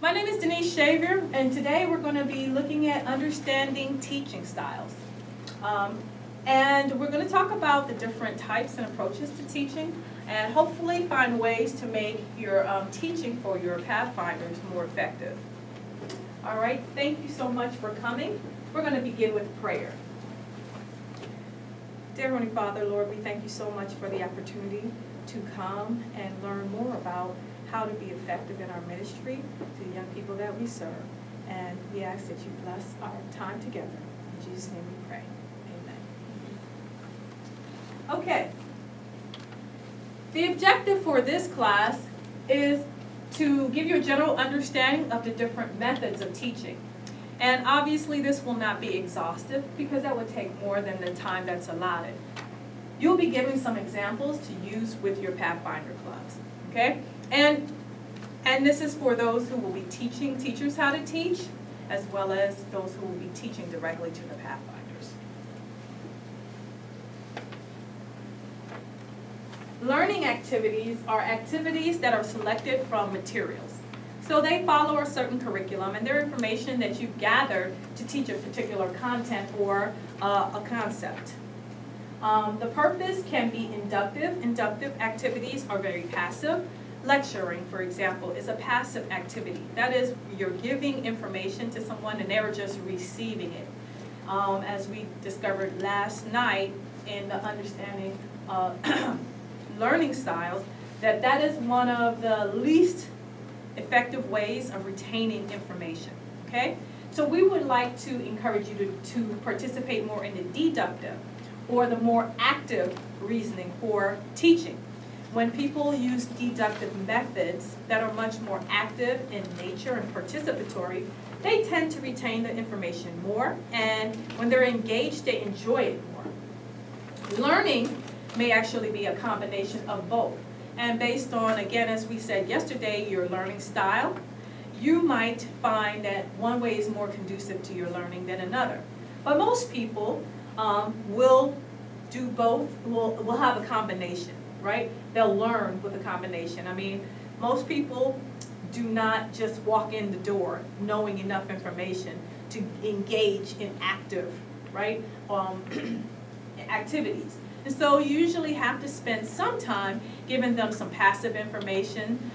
My name is Denise Shaver, and today we're going to be looking at understanding teaching styles. And we're going to talk about the different types and approaches to teaching, and hopefully find ways to make your teaching for your Pathfinders more effective. All right, thank you so much for coming. We're going to begin with prayer. Dear Heavenly Father, Lord, we thank you so much for the opportunity to come and learn more about how to be effective in our ministry to the young people that we serve. And we ask that you bless our time together. In Jesus' name we pray. Amen. Okay. The objective for this class is to give you a general understanding of the different methods of teaching. And obviously this will not be exhaustive because that would take more than the time that's allotted. You'll be given some examples to use with your Pathfinder clubs. Okay? And this is for those who will be teaching teachers how to teach, as well as those who will be teaching directly to the Pathfinders. Learning activities are activities that are selected from materials. So they follow a certain curriculum, and they're information that you've gathered to teach a particular content or a concept. The purpose can be inductive. Inductive activities are very passive. Lecturing, for example, is a passive activity. That is, you're giving information to someone and they're just receiving it. As we discovered last night in the understanding learning styles, that is one of the least effective ways of retaining information. Okay? So we would like to encourage you to participate more in the deductive or the more active reasoning for teaching. When people use deductive methods that are much more active in nature and participatory, they tend to retain the information more, and when they're engaged, they enjoy it more. Learning may actually be a combination of both. And based on, again, as we said yesterday, your learning style, you might find that one way is more conducive to your learning than another. But most people will do both, will have a combination. Right? They'll learn with a combination. I mean, most people do not just walk in the door knowing enough information to engage in active, right, activities. And so you usually have to spend some time giving them some passive information,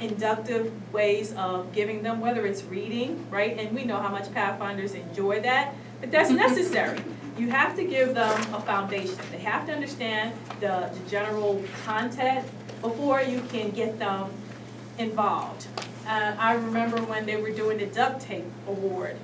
inductive ways of giving them, whether it's reading, right? And we know how much Pathfinders enjoy that, but that's necessary. You have to give them a foundation. They have to understand the general content before you can get them involved. I remember when they were doing the duct tape award,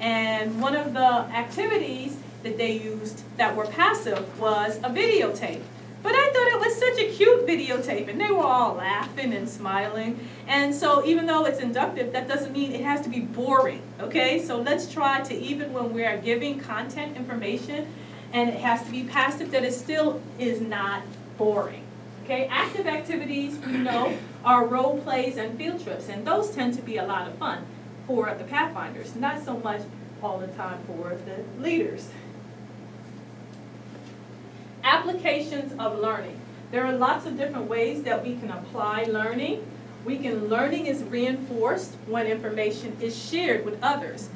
and one of the activities that they used that were passive was a videotape. But I thought it was such a cute videotape, and they were all laughing and smiling. And so even though it's inductive, that doesn't mean it has to be boring, okay? So let's try to, even when we are giving content information, and it has to be passive, that it still is not boring, okay? Active activities, we know, are role plays and field trips, and those tend to be a lot of fun for the Pathfinders, not so much all the time for the leaders. Applications of learning. There are lots of different ways that we can apply learning. Learning is reinforced when information is shared with others.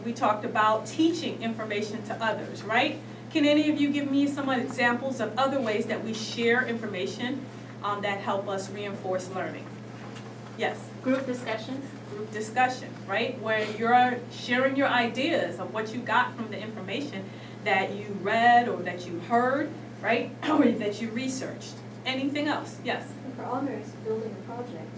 We talked about teaching information to others, right? Can any of you give me some examples of other ways that we share information that help us reinforce learning? Yes? Group discussions. Group discussion, right? Where you're sharing your ideas of what you got from the information that you read or that you heard, right? Or that you researched. Anything else? Yes? And for honors, building a project.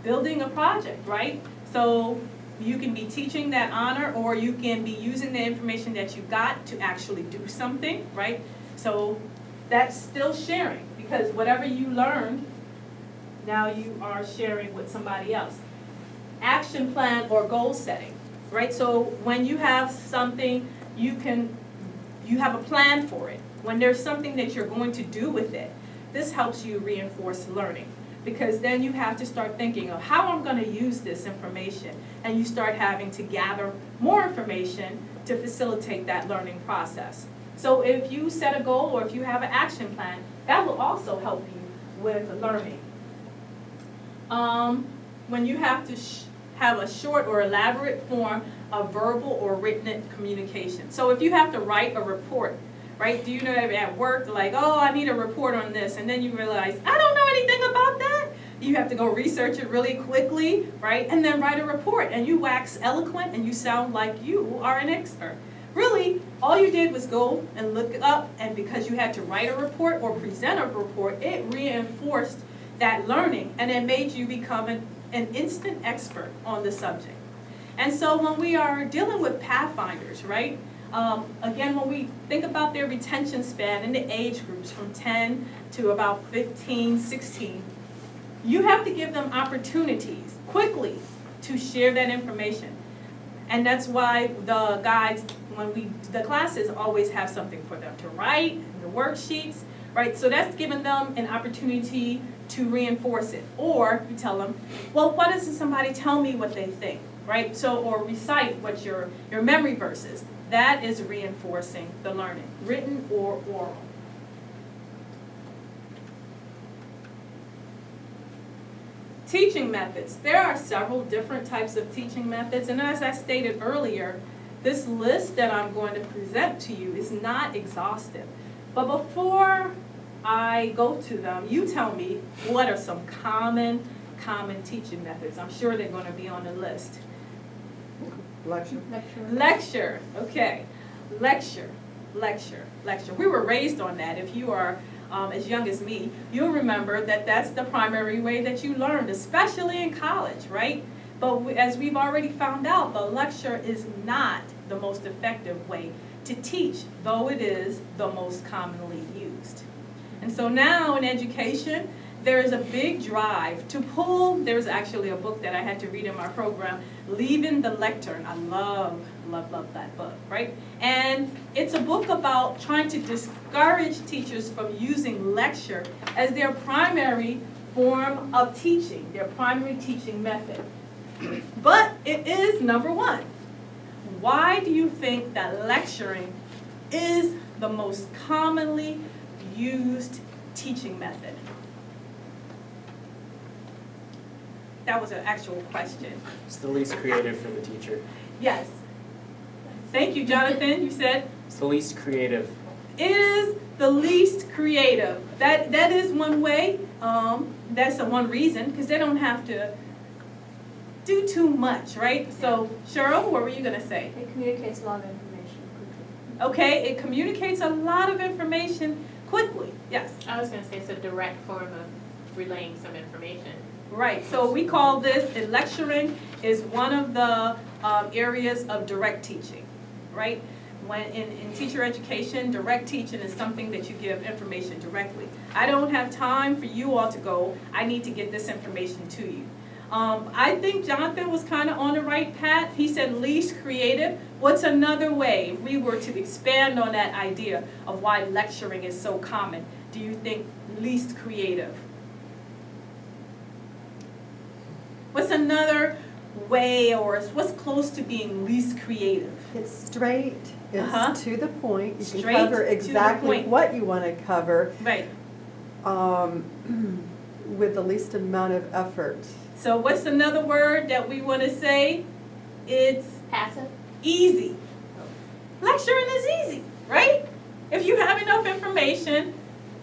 Building a project, right? So you can be teaching that honor, or you can be using the information that you got to actually do something, right? So that's still sharing, because whatever you learned, now you are sharing with somebody else. Action plan or goal setting, right? So when you have something, you have a plan for it. When there's something that you're going to do with it, this helps you reinforce learning, because then you have to start thinking of how I'm going to use this information, and you start having to gather more information to facilitate that learning process. So if you set a goal or if you have an action plan, that will also help you with learning. when you have to have a short or elaborate form of verbal or written communication. So if you have to write a report, right? Do you know that at work, like, oh, I need a report on this, and then you realize, I don't know anything about that. You have to go research it really quickly, right? And then write a report, and you wax eloquent, and you sound like you are an expert. Really, all you did was go and look it up, and because you had to write a report or present a report, it reinforced that learning, and it made you become an instant expert on the subject. And so when we are dealing with Pathfinders, right? Again, when we think about their retention span in the age groups from 10 to about 15, 16, you have to give them opportunities quickly to share that information. And that's why the guides, the classes always have something for them to write, the worksheets, right? So that's giving them an opportunity to reinforce it. Or you tell them, well, why doesn't somebody tell me what they think, right? So, or recite what your memory verse is. That is reinforcing the learning, written or oral. Teaching methods. There are several different types of teaching methods, and as I stated earlier, this list that I'm going to present to you is not exhaustive. But before I go to them, you tell me what are some common teaching methods. I'm sure they're going to be on the list. Lecture, okay. Lecture. We were raised on that. If you are as young as me, you'll remember that that's the primary way that you learned, especially in college, right? But as we've already found out, the lecture is not the most effective way to teach, though it is the most commonly used. And so now in education, there is a big drive to pull. There's actually a book that I had to read in my program, Leaving the Lectern. I love that book, right? And it's a book about trying to discourage teachers from using lecture as their primary form of teaching, their primary teaching method. But it is number one. Why do you think that lecturing is the most commonly used teaching method? That was an actual question. It's the least creative for the teacher. Yes. Thank you, Jonathan. You said? It's the least creative. It is the least creative. That is one way. That's the one reason, because they don't have to do too much, right? So, Cheryl, what were you going to say? It communicates a lot of information quickly. Okay, it communicates a lot of information quickly. Yes. I was going to say it's a direct form of relaying some information. Right, so we call this, lecturing is one of the areas of direct teaching, right? When in teacher education, direct teaching is something that you give information directly. I don't have time for you all to go, I need to get this information to you. I think Jonathan was kind of on the right path. He said least creative. What's another way, if we were to expand on that idea of why lecturing is so common, do you think least creative? What's another way, or what's close to being least creative? It's straight, it's to the point. You Straight can cover to the exactly point. what you want to cover Right. with the least amount of effort. So what's another word that we want to say? It's Passive? easy. Lecturing is easy, right? If you have enough information,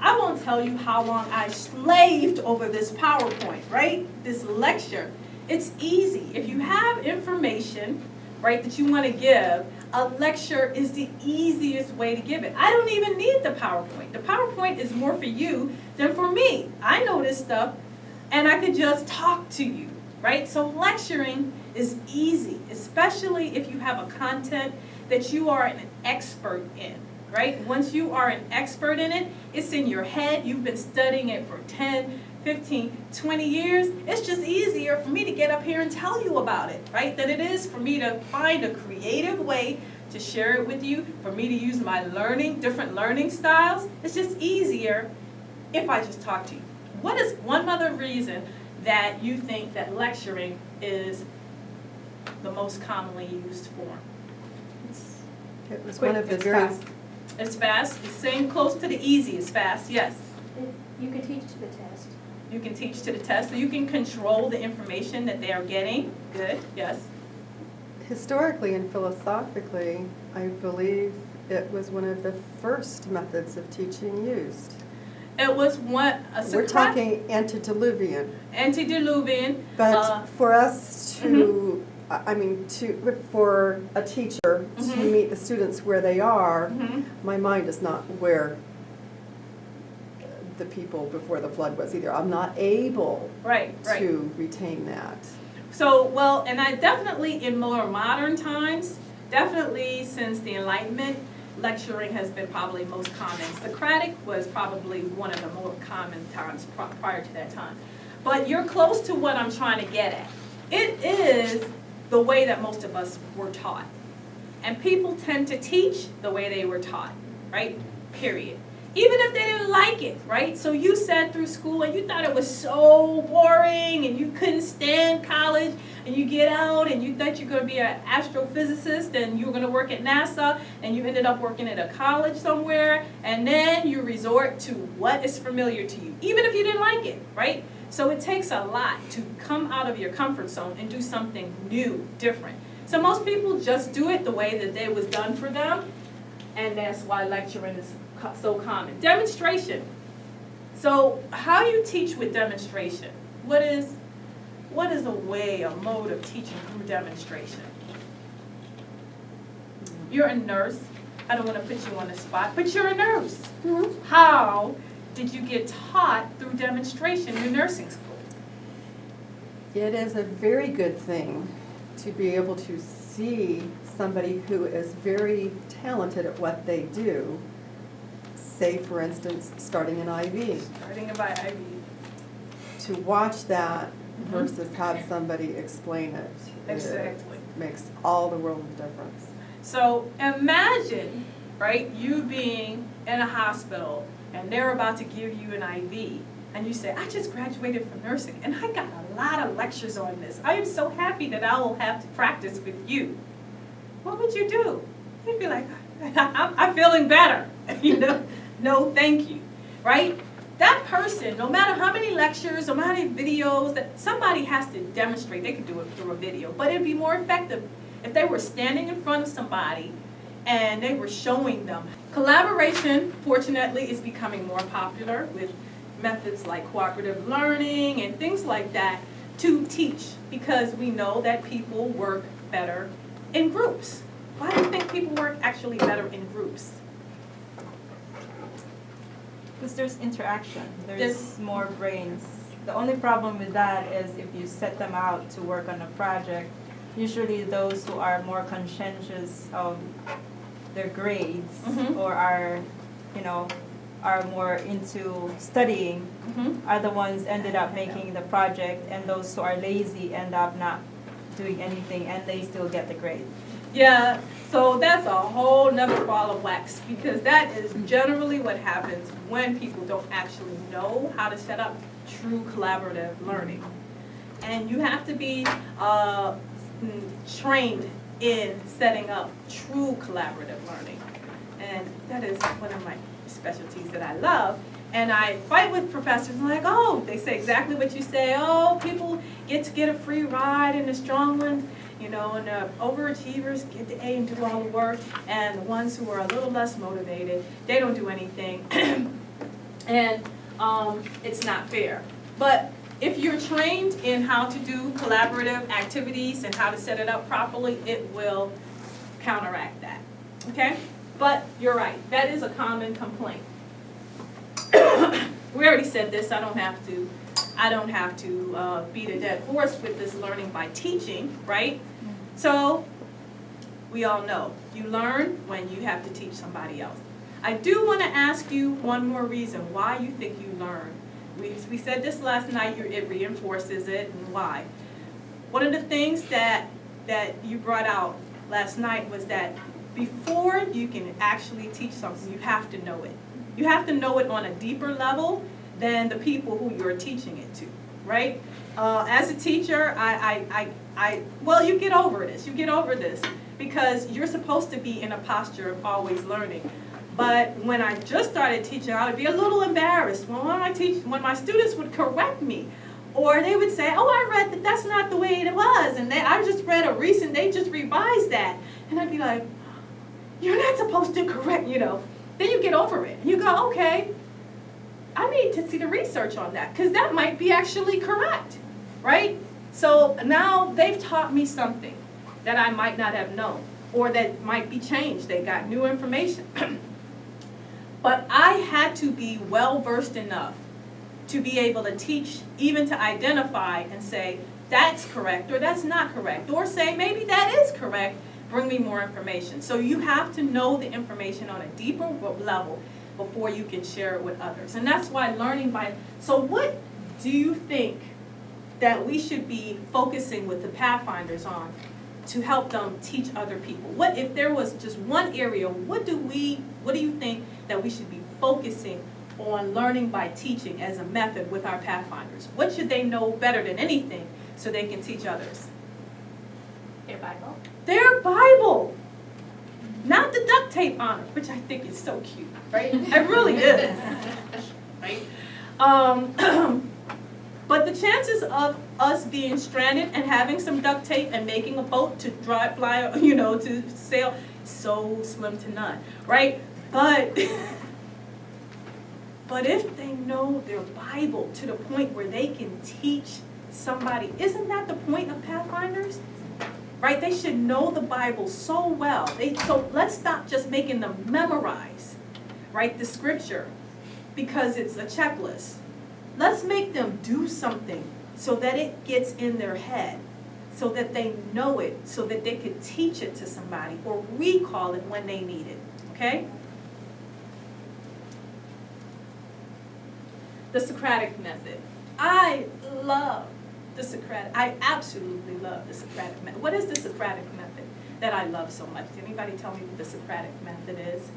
I won't tell you how long I slaved over this PowerPoint, right? This lecture. It's easy. If you have information, right, that you want to give, a lecture is the easiest way to give it. I don't even need the PowerPoint. The PowerPoint is more for you than for me. I know this stuff, and I could just talk to you, right? So lecturing is easy, especially if you have a content that you are an expert in. Right? Once you are an expert in it, it's in your head, you've been studying it for 10, 15, 20 years, it's just easier for me to get up here and tell you about it, right? Than it is for me to find a creative way to share it with you, for me to use my different learning styles. It's just easier if I just talk to you. What is one other reason that you think that lecturing is the most commonly used form? It was Quick, one of the it's very fast. It's fast. It's saying close to the easy is fast. Yes. You could teach to the test. You can teach to the test, so you can control the information that they are getting. Good, yes. Historically and philosophically, I believe it was one of the first methods of teaching used. It was one, We're talking antediluvian, antediluvian. but for us to, I mean, for a teacher to Mhm. meet the students where they are, Mhm. my mind is not where the people before the flood was either. I'm not able Right, right. to retain that. So, well, and I definitely in more modern times, definitely since the Enlightenment, lecturing has been probably most common. Socratic was probably one of the more common times prior to that time. But you're close to what I'm trying to get at. It is the way that most of us were taught. And people tend to teach the way they were taught, right? Period. Even if they didn't like it, right? So you sat through school and you thought it was so boring and you couldn't stand college, and you get out and you thought you were going to be an astrophysicist and you were going to work at NASA, and you ended up working at a college somewhere, and then you resort to what is familiar to you, even if you didn't like it, right? So it takes a lot to come out of your comfort zone and do something new, different. So most people just do it the way that it was done for them, and that's why lecturing is so common. Demonstration. So how you teach with demonstration? What is a way, a mode of teaching through demonstration? You're a nurse. I don't want to put you on the spot, but you're a nurse. How did you get taught through demonstration in nursing school? It is a very good thing to be able to see somebody who is very talented at what they do, say for instance, starting an IV. Starting by IV. To watch that versus have somebody explain it. Exactly. It makes all the world of difference. So imagine, right, you being in a hospital and they're about to give you an IV, and you say, I just graduated from nursing and I got a lot of lectures on this. I am so happy that I will have to practice with you. What would you do? You'd be like, I'm feeling better. You know, no thank you, right? That person, no matter how many lectures, no matter how many videos, that somebody has to demonstrate. They could do it through a video, but it'd be more effective if they were standing in front of somebody and they were showing them. Collaboration, fortunately, is becoming more popular with methods like cooperative learning and things like that to teach, because we know that people work better in groups. Why do you think people work actually better in groups? Because there's interaction, There's- there's more brains. The only problem with that is if you set them out to work on a project, usually those who are more conscientious of their grades Mhm. or are, are more into studying are the ones ended up making the project, and those who are lazy end up not doing anything and they still get the grade. Yeah, so that's a whole nother ball of wax, because that is generally what happens when people don't actually know how to set up true collaborative learning. And you have to be trained in setting up true collaborative learning. And that is one of my specialties that I love. And I fight with professors, I'm like, oh, they say exactly what you say. Oh, people get to get a free ride, and the strong ones, and the overachievers get the A and do all the work, and the ones who are a little less motivated, they don't do anything. And it's not fair. But if you're trained in how to do collaborative activities and how to set it up properly, it will counteract that, okay? But you're right, that is a common complaint. We already said this, I don't have to beat a dead horse with this learning by teaching, right? So, we all know, you learn when you have to teach somebody else. I do want to ask you one more reason why you think you learn. We said this last night, it reinforces it, and why. One of the things that you brought out last night was that before you can actually teach something, you have to know it. You have to know it on a deeper level than the people who you're teaching it to, right? As a teacher, well, you get over this, because you're supposed to be in a posture of always learning. But when I just started teaching, I would be a little embarrassed when my students would correct me. Or they would say, oh, I read that that's not the way it was. And I just read they just revised that. And I'd be like, you're not supposed to correct, Then you get over it. You go, okay, I need to see the research on that. Because that might be actually correct, right? So now they've taught me something that I might not have known. Or that might be changed. They got new information. But I had to be well-versed enough to be able to teach, even to identify and say, that's correct or that's not correct. Or say, maybe that is correct, bring me more information. So you have to know the information on a deeper level before you can share it with others. And that's why so what do you think that we should be focusing with the Pathfinders on to help them teach other people? What if there was just one area, what do you think that we should be focusing on learning by teaching as a method with our Pathfinders? What should they know better than anything so they can teach others? Their Bible. Their Bible. Not the duct tape on it, which I think is so cute, right? It really is. Right? But the chances of us being stranded and having some duct tape and making a boat to fly, to sail, so slim to none, right? But if they know their Bible to the point where they can teach somebody, isn't that the point of Pathfinders? Right? They should know the Bible so well. So let's stop just making them memorize, right, the scripture because it's a checklist. Let's make them do something so that it gets in their head, so that they know it, so that they could teach it to somebody or recall it when they need it, okay? The Socratic method. I absolutely love the Socratic method. What is the Socratic method that I love so much? Can anybody tell me what the Socratic method is?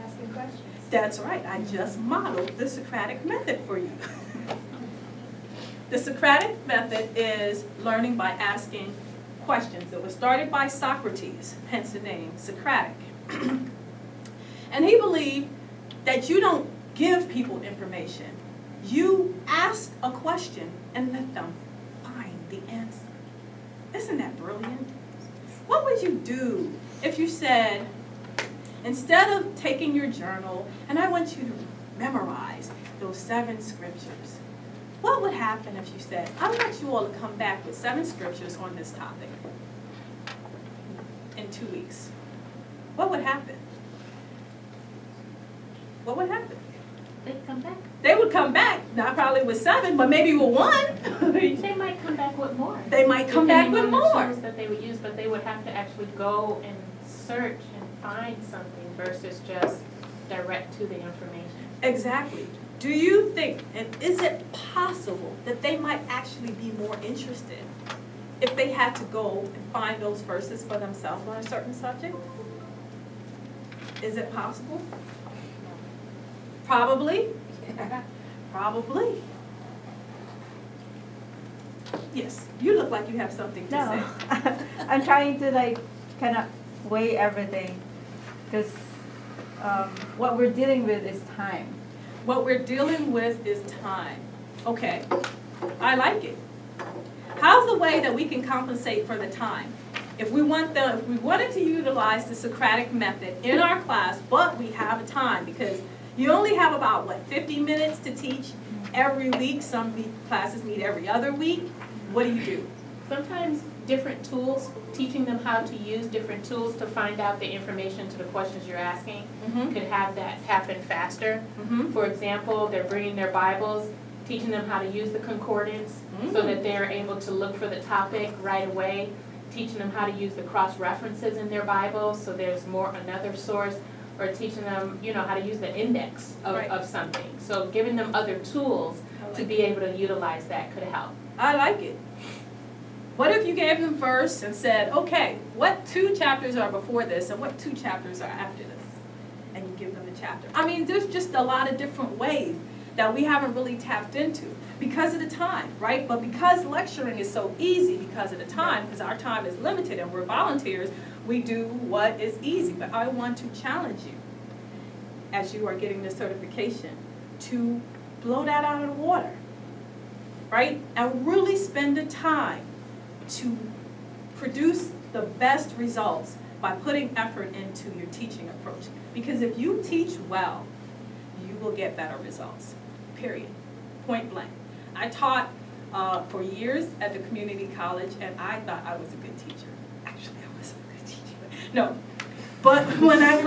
Asking questions. That's right, I just modeled the Socratic method for you. The Socratic method is learning by asking questions. It was started by Socrates, hence the name Socratic. And he believed that you don't give people information. You ask a question and let them find the answer. Isn't that brilliant? What would you do if you said, instead of taking your journal, and I want you to memorize those 7 scriptures, what would happen if you said, I want you all to come back with 7 scriptures on this topic in 2 weeks? What would happen? What would happen? They'd come back. They would come back, not probably with 7, but maybe with 1. They might come back with more. They might come back with Depending on the more. tools that they would use, but they would have to actually go and search and find something versus just direct to the information. Exactly. Do you think, and is it possible that they might actually be more interested if they had to go and find those verses for themselves on a certain subject? Is it possible? Probably. Probably. Yes, you look like you have something to No, say. I'm trying to kind of weigh everything, because what we're dealing with is time. What we're dealing with is time. Okay, I like it. How's the way that we can compensate for the time? If we wanted to utilize the Socratic method in our class, but we have a time, because you only have about, 50 minutes to teach every week. Some classes meet every other week. What do? Sometimes different tools, teaching them how to use different tools to find out the information to the questions you're asking, could have that happen faster. For example, they're bringing their Bibles, teaching them how to use the concordance so that they're able to look for the topic right away, teaching them how to use the cross-references in their Bibles so there's another source, or teaching them, how to use the index of something. So giving them other tools to be able to utilize that could help. I like it. What if you gave them first and said, okay, what 2 chapters are before this and what 2 chapters are after this? And you give them the chapter. I mean, there's just a lot of different ways that we haven't really tapped into because of the time, right? But because lecturing is so easy because of the time, because our time is limited and we're volunteers, we do what is easy. But I want to challenge you. as you are getting the certification, to blow that out of the water, right? And really spend the time to produce the best results by putting effort into your teaching approach. Because if you teach well, you will get better results, period, point blank. I taught for years at the community college, and I thought I was a good teacher. Actually, I wasn't a good teacher. No, but when I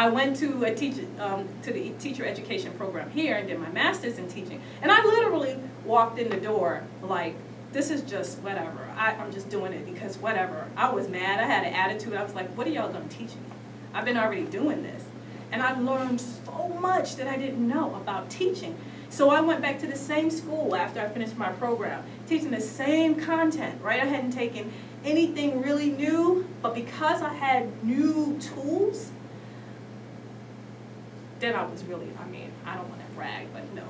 went to the teacher education program here and did my master's in teaching, and I literally walked in the door like, this is just whatever. I'm just doing it because whatever. I was mad. I had an attitude. I was like, what are y'all going to teach me? I've been already doing this. And I've learned so much that I didn't know about teaching. So I went back to the same school after I finished my program, teaching the same content, right? I hadn't taken anything really new, but because I had new tools, then I was really, I don't want to brag, but no.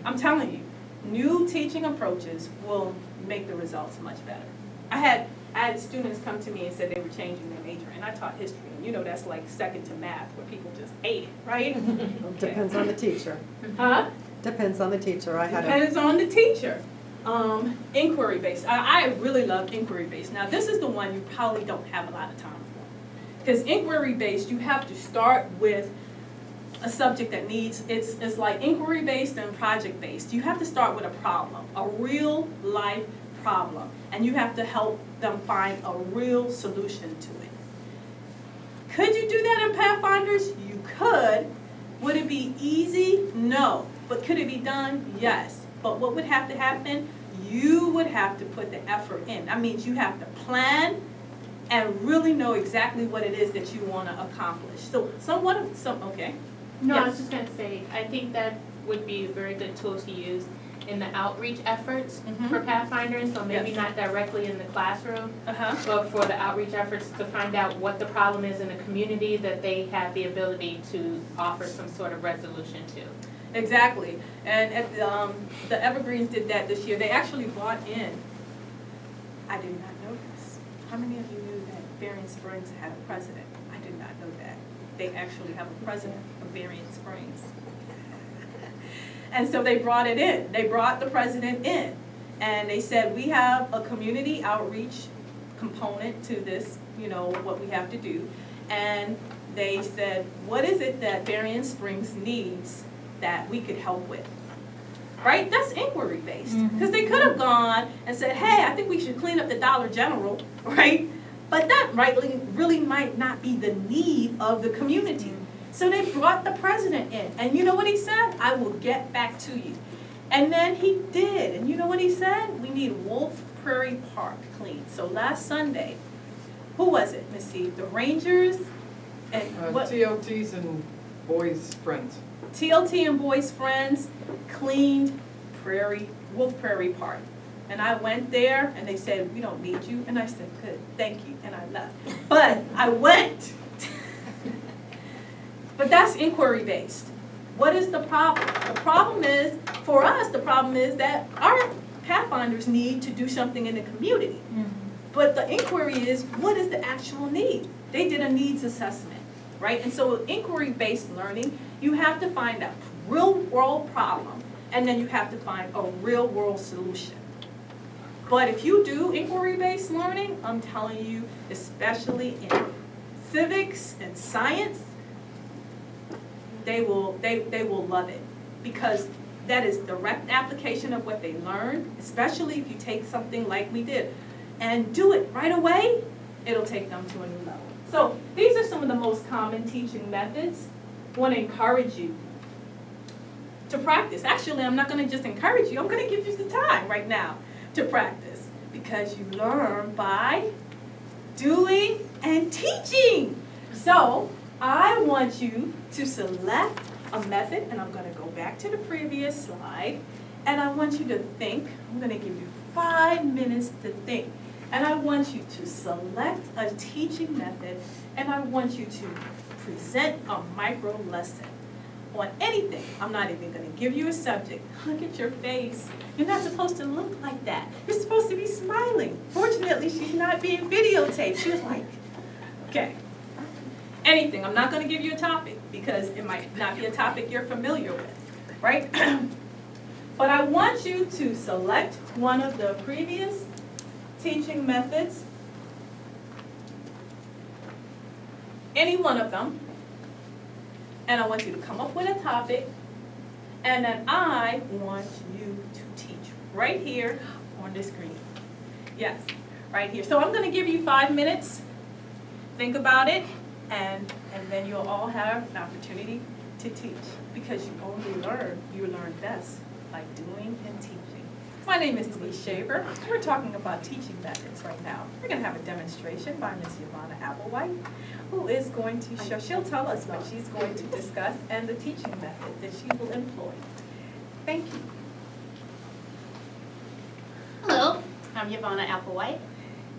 I'm telling you, new teaching approaches will make the results much better. I had students come to me and said they were changing their major, and I taught history, and that's like second to math, where people just hate it, right? Okay. Depends on the teacher. Huh? Depends on the teacher. Depends on the teacher. Inquiry-based. I really love inquiry-based. Now, this is the one you probably don't have a lot of time for. Because inquiry-based, you have to start with a subject that needs, it's like inquiry-based and project-based. You have to start with a problem, a real-life problem, and you have to help them find a real solution to it. Could you do that in Pathfinders? You could. Would it be easy? No. But could it be done? Yes. But what would have to happen? You would have to put the effort in. That means you have to plan and really know exactly what it is that you want to accomplish. So okay. No, I Yes. was just going to say, I think that would be a very good tool to use in the outreach efforts for Pathfinders, so maybe Yes. not directly in the classroom, Uh-huh. but for the outreach efforts to find out what the problem is in the community that they have the ability to offer some sort of resolution to. Exactly. And at the Evergreens did that this year. They actually brought in, I did not know this. How many of you knew that Berrien Springs had a president? I did not know that. They actually have a president of Berrien Springs. And so they brought it in. They brought the president in. And they said, we have a community outreach component to this, what we have to do. And they said, what is it that Berrien Springs needs that we could help with? Right? That's inquiry based. Because they could have gone and said, hey, I think we should clean up the Dollar General, right? But that really might not be the need of the community. So they brought the president in. And you know what he said? I will get back to you. And then he did. And you know what he said? We need Wolf Prairie Park cleaned. So last Sunday, who was it, Miss Eve? The Rangers and what? TLTs and boys' friends. TLT and Boys Friends cleaned Wolf Prairie Park. And I went there and they said, we don't need you. And I said, good, thank you. And I left. But I went. But that's inquiry based. What is the problem? The problem is, for us, the problem is that our Pathfinders need to do something in the community. But the inquiry is, what is the actual need? They did a needs assessment, right? And so inquiry-based learning, you have to find a real-world problem, and then you have to find a real-world solution. But if you do inquiry-based learning, I'm telling you, especially in civics and science, they will love it, because that is direct application of what they learned, especially if you take something like we did and do it right away, it'll take them to a new level. So these are some of the most common teaching methods. I want to encourage you to practice. Actually, I'm not going to just encourage you, I'm going to give you the time right now to practice, because you learn by doing and teaching. So I want you to select a method, and I'm going to go back to the previous slide, and I want you to think. I'm going to give you 5 minutes to think, and I want you to select a teaching method, and I want you to present a micro lesson on anything. I'm not even going to give you a subject. Look at your face. You're not supposed to look like that. You're supposed to be smiling. Fortunately, she's not being videotaped. She was like, okay. anything. I'm not gonna give you a topic because it might not be a topic you're familiar with, right? But I want you to select one of the previous teaching methods, any one of them, and I want you to come up with a topic, and then I want you to teach right here on the screen. Yes, right here. So I'm gonna give you 5 minutes. Think about it, and then you'll all have an opportunity to teach, because you learn best by doing and teaching. My name is Denise Shaver. We're talking about teaching methods right now. We're gonna have a demonstration by Ms. Yvonne Applewhite, who is going to show, she'll tell us what she's going to discuss and the teaching method that she will employ. Thank you. Hello, I'm Yvonne Applewhite,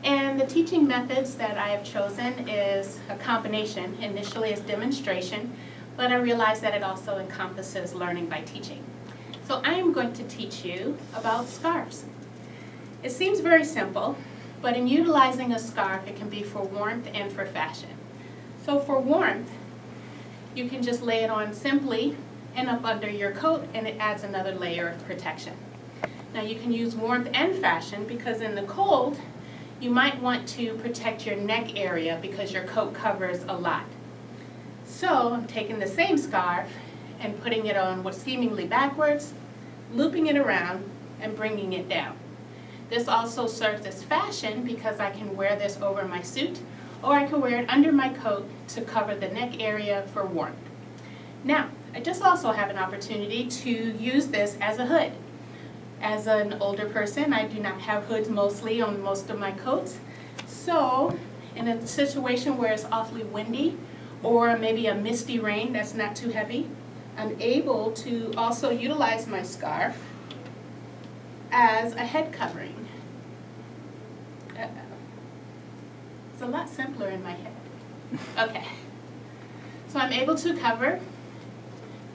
and the teaching methods that I have chosen is a combination. Initially it's demonstration, but I realized that it also encompasses learning by teaching. So I am going to teach you about scarves. It seems very simple, but in utilizing a scarf, it can be for warmth and for fashion. So for warmth, you can just lay it on simply and up under your coat, and it adds another layer of protection. Now you can use warmth and fashion because in the cold, you might want to protect your neck area because your coat covers a lot. So I'm taking the same scarf and putting it on what's seemingly backwards, looping it around, and bringing it down. This also serves as fashion because I can wear this over my suit, or I can wear it under my coat to cover the neck area for warmth. Now, I just also have an opportunity to use this as a hood. As an older person, I do not have hoods mostly on most of my coats. So, in a situation where it's awfully windy, or maybe a misty rain that's not too heavy, I'm able to also utilize my scarf as a head covering. It's a lot simpler in my head. Okay. So I'm able to cover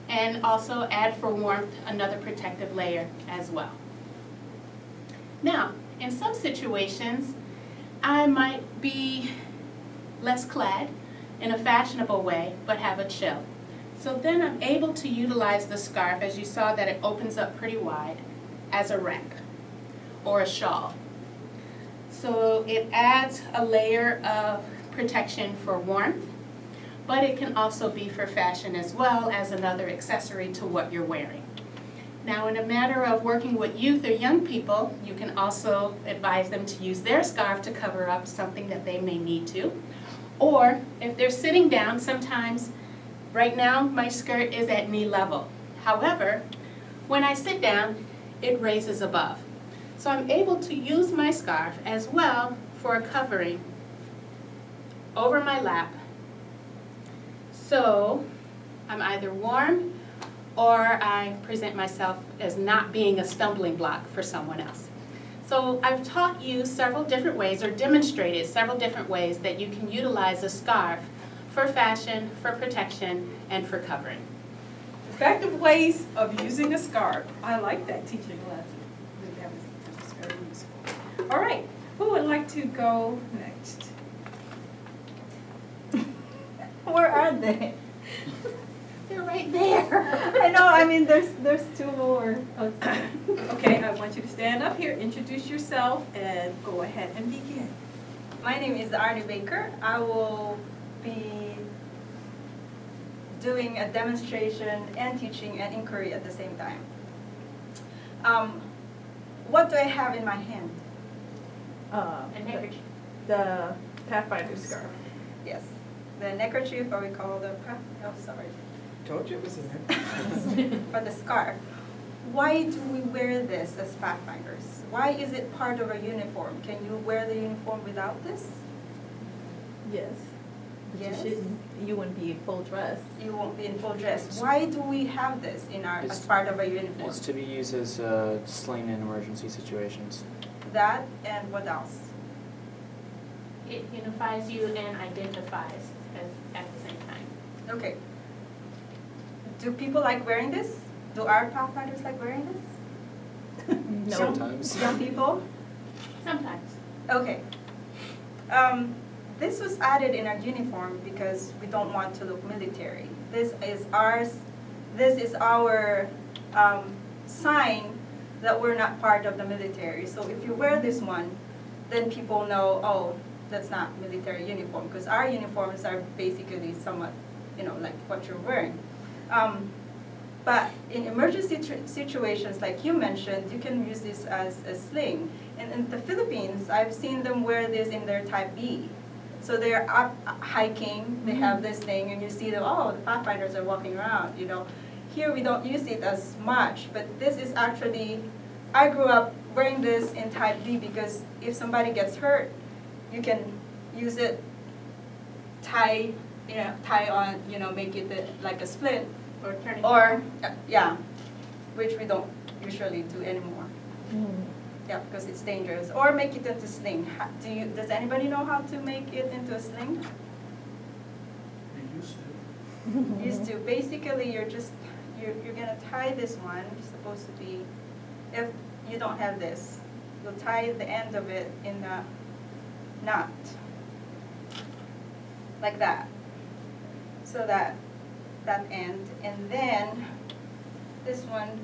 and also add for warmth another protective layer as well. Now, in some situations, I might be less clad in a fashionable way, but have a chill. So then I'm able to utilize the scarf, as you saw that it opens up pretty wide, as a wrap or a shawl. So it adds a layer of protection for warmth, but it can also be for fashion as well as another accessory to what you're wearing. Now, in a matter of working with youth or young people, you can also advise them to use their scarf to cover up something that they may need to. Or if they're sitting down, sometimes, right now, my skirt is at knee level. However, when I sit down, it raises above. So I'm able to use my scarf as well for a covering over my lap. So I'm either warm or I present myself as not being a stumbling block for someone else. So I've taught you several different ways, or demonstrated several different ways that you can utilize a scarf for fashion, for protection, and for covering. Effective ways of using a scarf. I like that teaching lesson. That was very useful. All right, who would like to go next? Where are they? They're right there. I know, I mean, there's two more outside. Okay, I want you to stand up here, introduce yourself, and go ahead and begin. My name is Arnie Baker. I will be doing a demonstration and teaching and inquiry at the same time. What do I have in my hand? And handkerchief. The Pathfinder scarf. Yes, the neckerchief, or we call the Told you it was in there. or the scarf. Why do we wear this as Pathfinders? Why is it part of a uniform? Can you wear the uniform without this? Yes. But Yes. you wouldn't be in full dress. You won't be in full dress. Why do we have this in our, as part of a uniform? It's to be used as sling in emergency situations. That and what else? It unifies you and identifies at the same time. Okay. Do people like wearing this? Do our Pathfinders like wearing this? No. Sometimes. Young people? Sometimes. Okay. this was added in our uniform because we don't want to look military. This is our sign that we're not part of the military. So if you wear this one, then people know, oh, that's not military uniform, because our uniforms are basically somewhat, like what you're wearing. But in emergency situations, like you mentioned, you can use this as a sling. And in the Philippines, I've seen them wear this in their Type B. So they're up hiking, they have this thing, and you see them, oh, the pathfinders are walking around, Here we don't use it as much, but this is actually, I grew up wearing this in Type B because if somebody gets hurt, you can use it, tie on, make it like a split. Or turning. Or, yeah, which we don't usually do anymore. Yeah, because it's dangerous. Or make it into sling. Does anybody know how to make it into a sling? You used to. Used to. Basically, you're gonna tie this one. It's supposed to be, if you don't have this, you'll tie the end of it in a knot, like that. So that end, and then this one.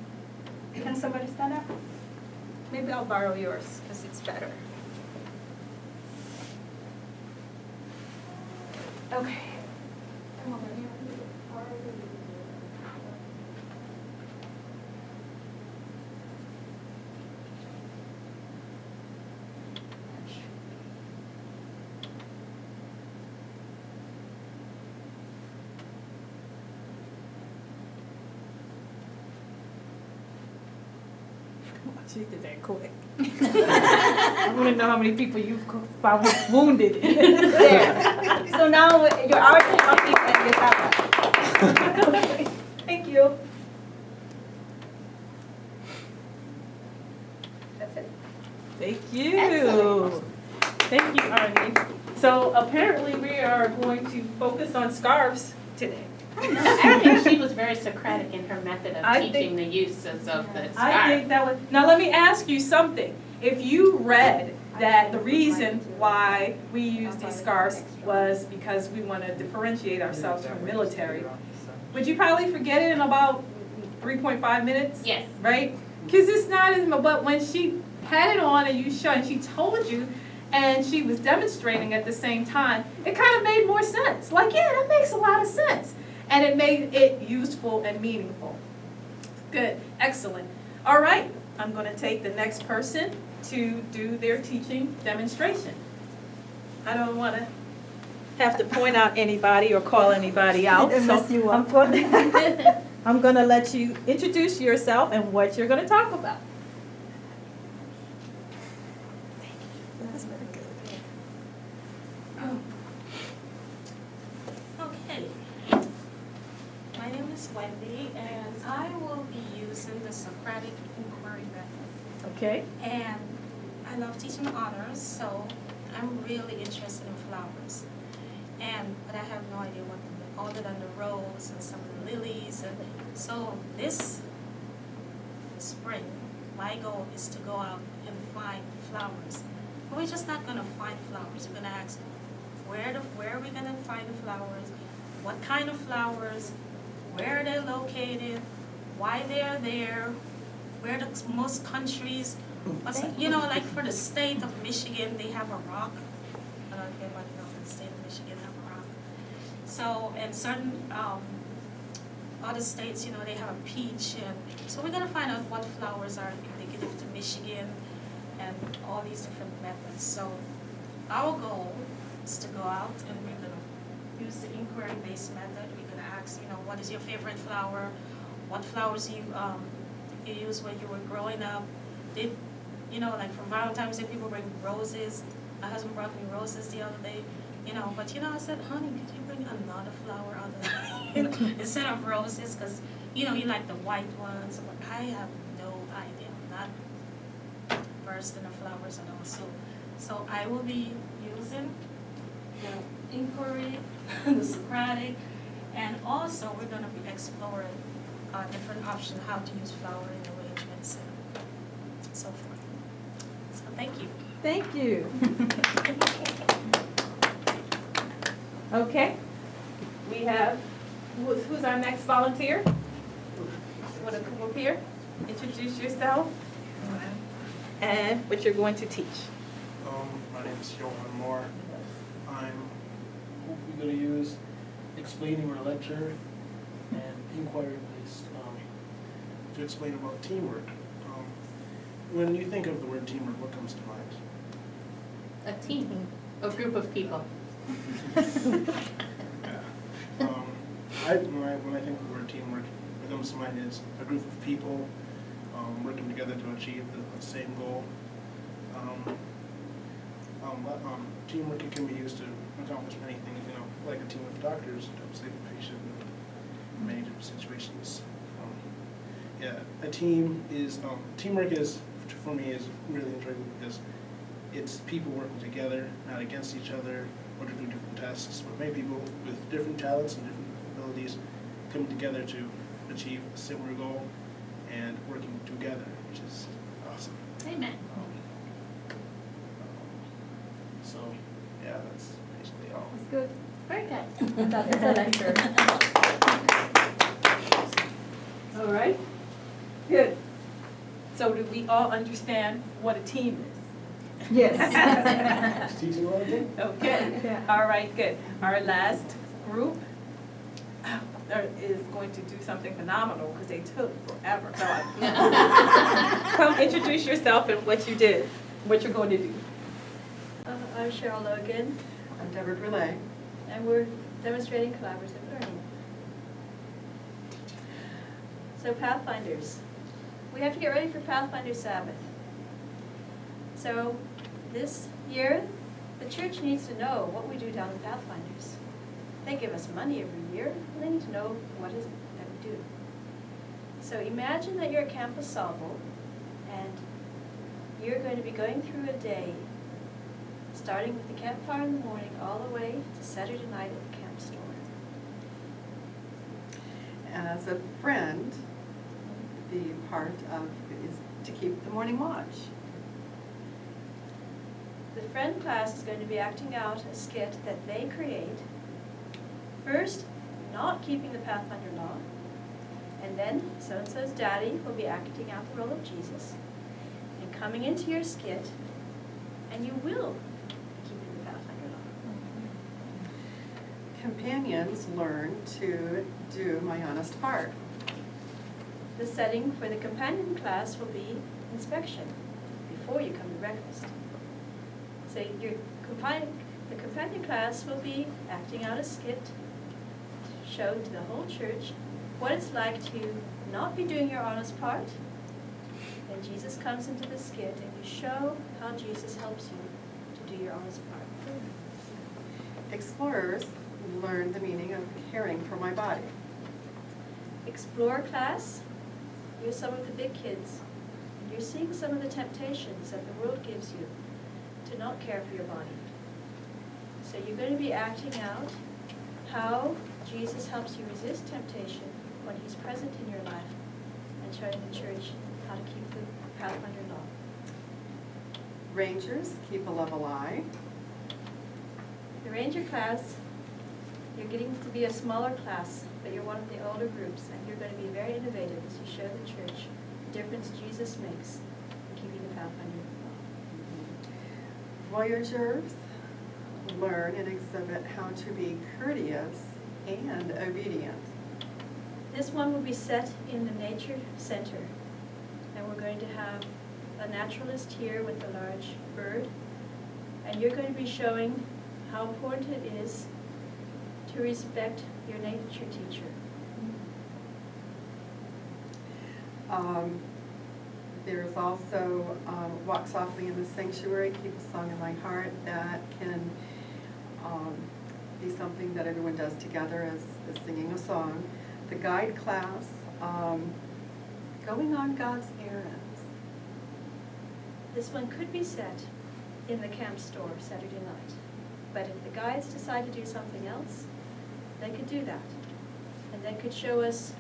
Can somebody stand up? Maybe I'll borrow yours because it's better. Okay. Come over here. She did that quick. I want to know how many people you found wounded. There. So now you're already talking and you have one. Thank you. That's it. Thank you. Excellent. Thank you, Arnie. So apparently we are going to focus on scarves today. I think she was very Socratic in her method of I teaching the uses of the scarf. I think that was, now let me ask you something. If you read that the reason why we use these scarves was because we want to differentiate ourselves from military, would you probably forget it in about 3.5 minutes? Yes. Right? Because it's not as, but when she had it on and you showed, and she told you, and she was demonstrating at the same time, it kind of made more sense. Like, yeah, that makes a lot of sense. And it made it useful and meaningful. Good, excellent. All right, I'm going to take the next person to do their teaching demonstration. I don't want to have to point out anybody or call anybody out. Didn't mess you up. I'm going to let you introduce yourself and what you're going to talk about. That's very good. Okay. My name is Wendy, and I will be using the Socratic inquiry method. Okay. And I love teaching honors, so I'm really interested in flowers. But I have no idea what other than the rose and some of the lilies. And so this spring, my goal is to go out and find flowers. But we're just not going to find flowers. We're going to ask, where are we going to find the flowers? What kind of flowers? Where are they located? Why they're there? Where the most countries? Like for the state of Michigan, they have a rock. I don't know if anybody knows the state of Michigan have a rock. So, and certain other states, they have a peach. And so we're going to find out what flowers are indicative to Michigan and all these different methods. So our goal is to go out and we're going to use the inquiry-based method. We're going to ask, what is your favorite flower? What flowers you used when you were growing up? Like for Valentine's Day, people bring roses. My husband brought me roses the other day, but I said, honey, could you bring another flower other than, instead of roses? Because, you like the white ones. But I have no idea. I'm not versed in the flowers at all. So I will be using the inquiry, the Socratic, and also we're going to be exploring different options how to use flower in arrangements and so forth. So thank you. Thank you. Okay. We have, who's our next volunteer? Want to come up here? Introduce yourself and what you're going to teach. My name is Johan Moore. I'm hopefully going to use explaining or lecture and inquiry based to explain about teamwork. When you think of the word teamwork, what comes to mind? A team, a group of people. When I think of the word teamwork, what comes to mind is a group of people working together to achieve the same goal. Teamwork, it can be used to accomplish many things, like a team of doctors to help save a patient in many different situations. A team is, teamwork is, for me, is really enjoyable because it's people working together, not against each other, or to do different tasks, but many people with different talents and different abilities coming together to achieve a similar goal and working together, which is awesome. Amen. So, yeah, that's basically all. That's good. Very good. That is a lecture. All right. Good. So do we all understand what a team is? Yes. Is teaching one thing? Okay. Yeah. All right, good. Our last group is going to do something phenomenal because they took forever. Come introduce yourself and what you did, what you're going to do. I'm Cheryl Logan, I'm Deborah Brulé. and we're demonstrating collaborative learning. So Pathfinders. We have to get ready for Pathfinder Sabbath. So this year, the church needs to know what we do down in Pathfinders. They give us money every year, and they need to know what is it that we do. So imagine that you're at Camp Salvo, and you're going to be going through a day starting with the campfire in the morning all the way to Saturday night at the camp store. As a friend, the part of is to keep the morning watch. The friend class is going to be acting out a skit that they create. First, not keeping the Pathfinder law, and then so-and-so's daddy will be acting out the role of Jesus, and coming into your skit, and you will be keeping the Pathfinder law. Companions learn to do my honest part. The setting for the companion class will be inspection, before you come to breakfast. So the companion class will be acting out a skit, show to the whole church what it's like to not be doing your honest part. Then Jesus comes into the skit and you show how Jesus helps you to do your honest part. Explorers learn the meaning of caring for my body. Explore class, you're some of the big kids, and you're seeing some of the temptations that the world gives you to not care for your body. So you're going to be acting out how Jesus helps you resist temptation when he's present in your life, and showing the church how to keep the Pathfinder law. Rangers keep a level eye. The Ranger class, you're getting to be a smaller class, but you're one of the older groups, and you're going to be very innovative as you show the church the difference Jesus makes in keeping the Pathfinder law. Voyagers learn and exhibit how to be courteous and obedient. This one will be set in the nature center, and we're going to have a naturalist here with a large bird, and you're going to be showing how important it is to respect your nature teacher. There's also Walk Softly in the Sanctuary, Keep a Song in My Heart. That can be something that everyone does together as singing a song. The guide class, going on God's errands. This one could be set in the camp store Saturday night, but if the guides decide to do something else, they could do that. And they could show us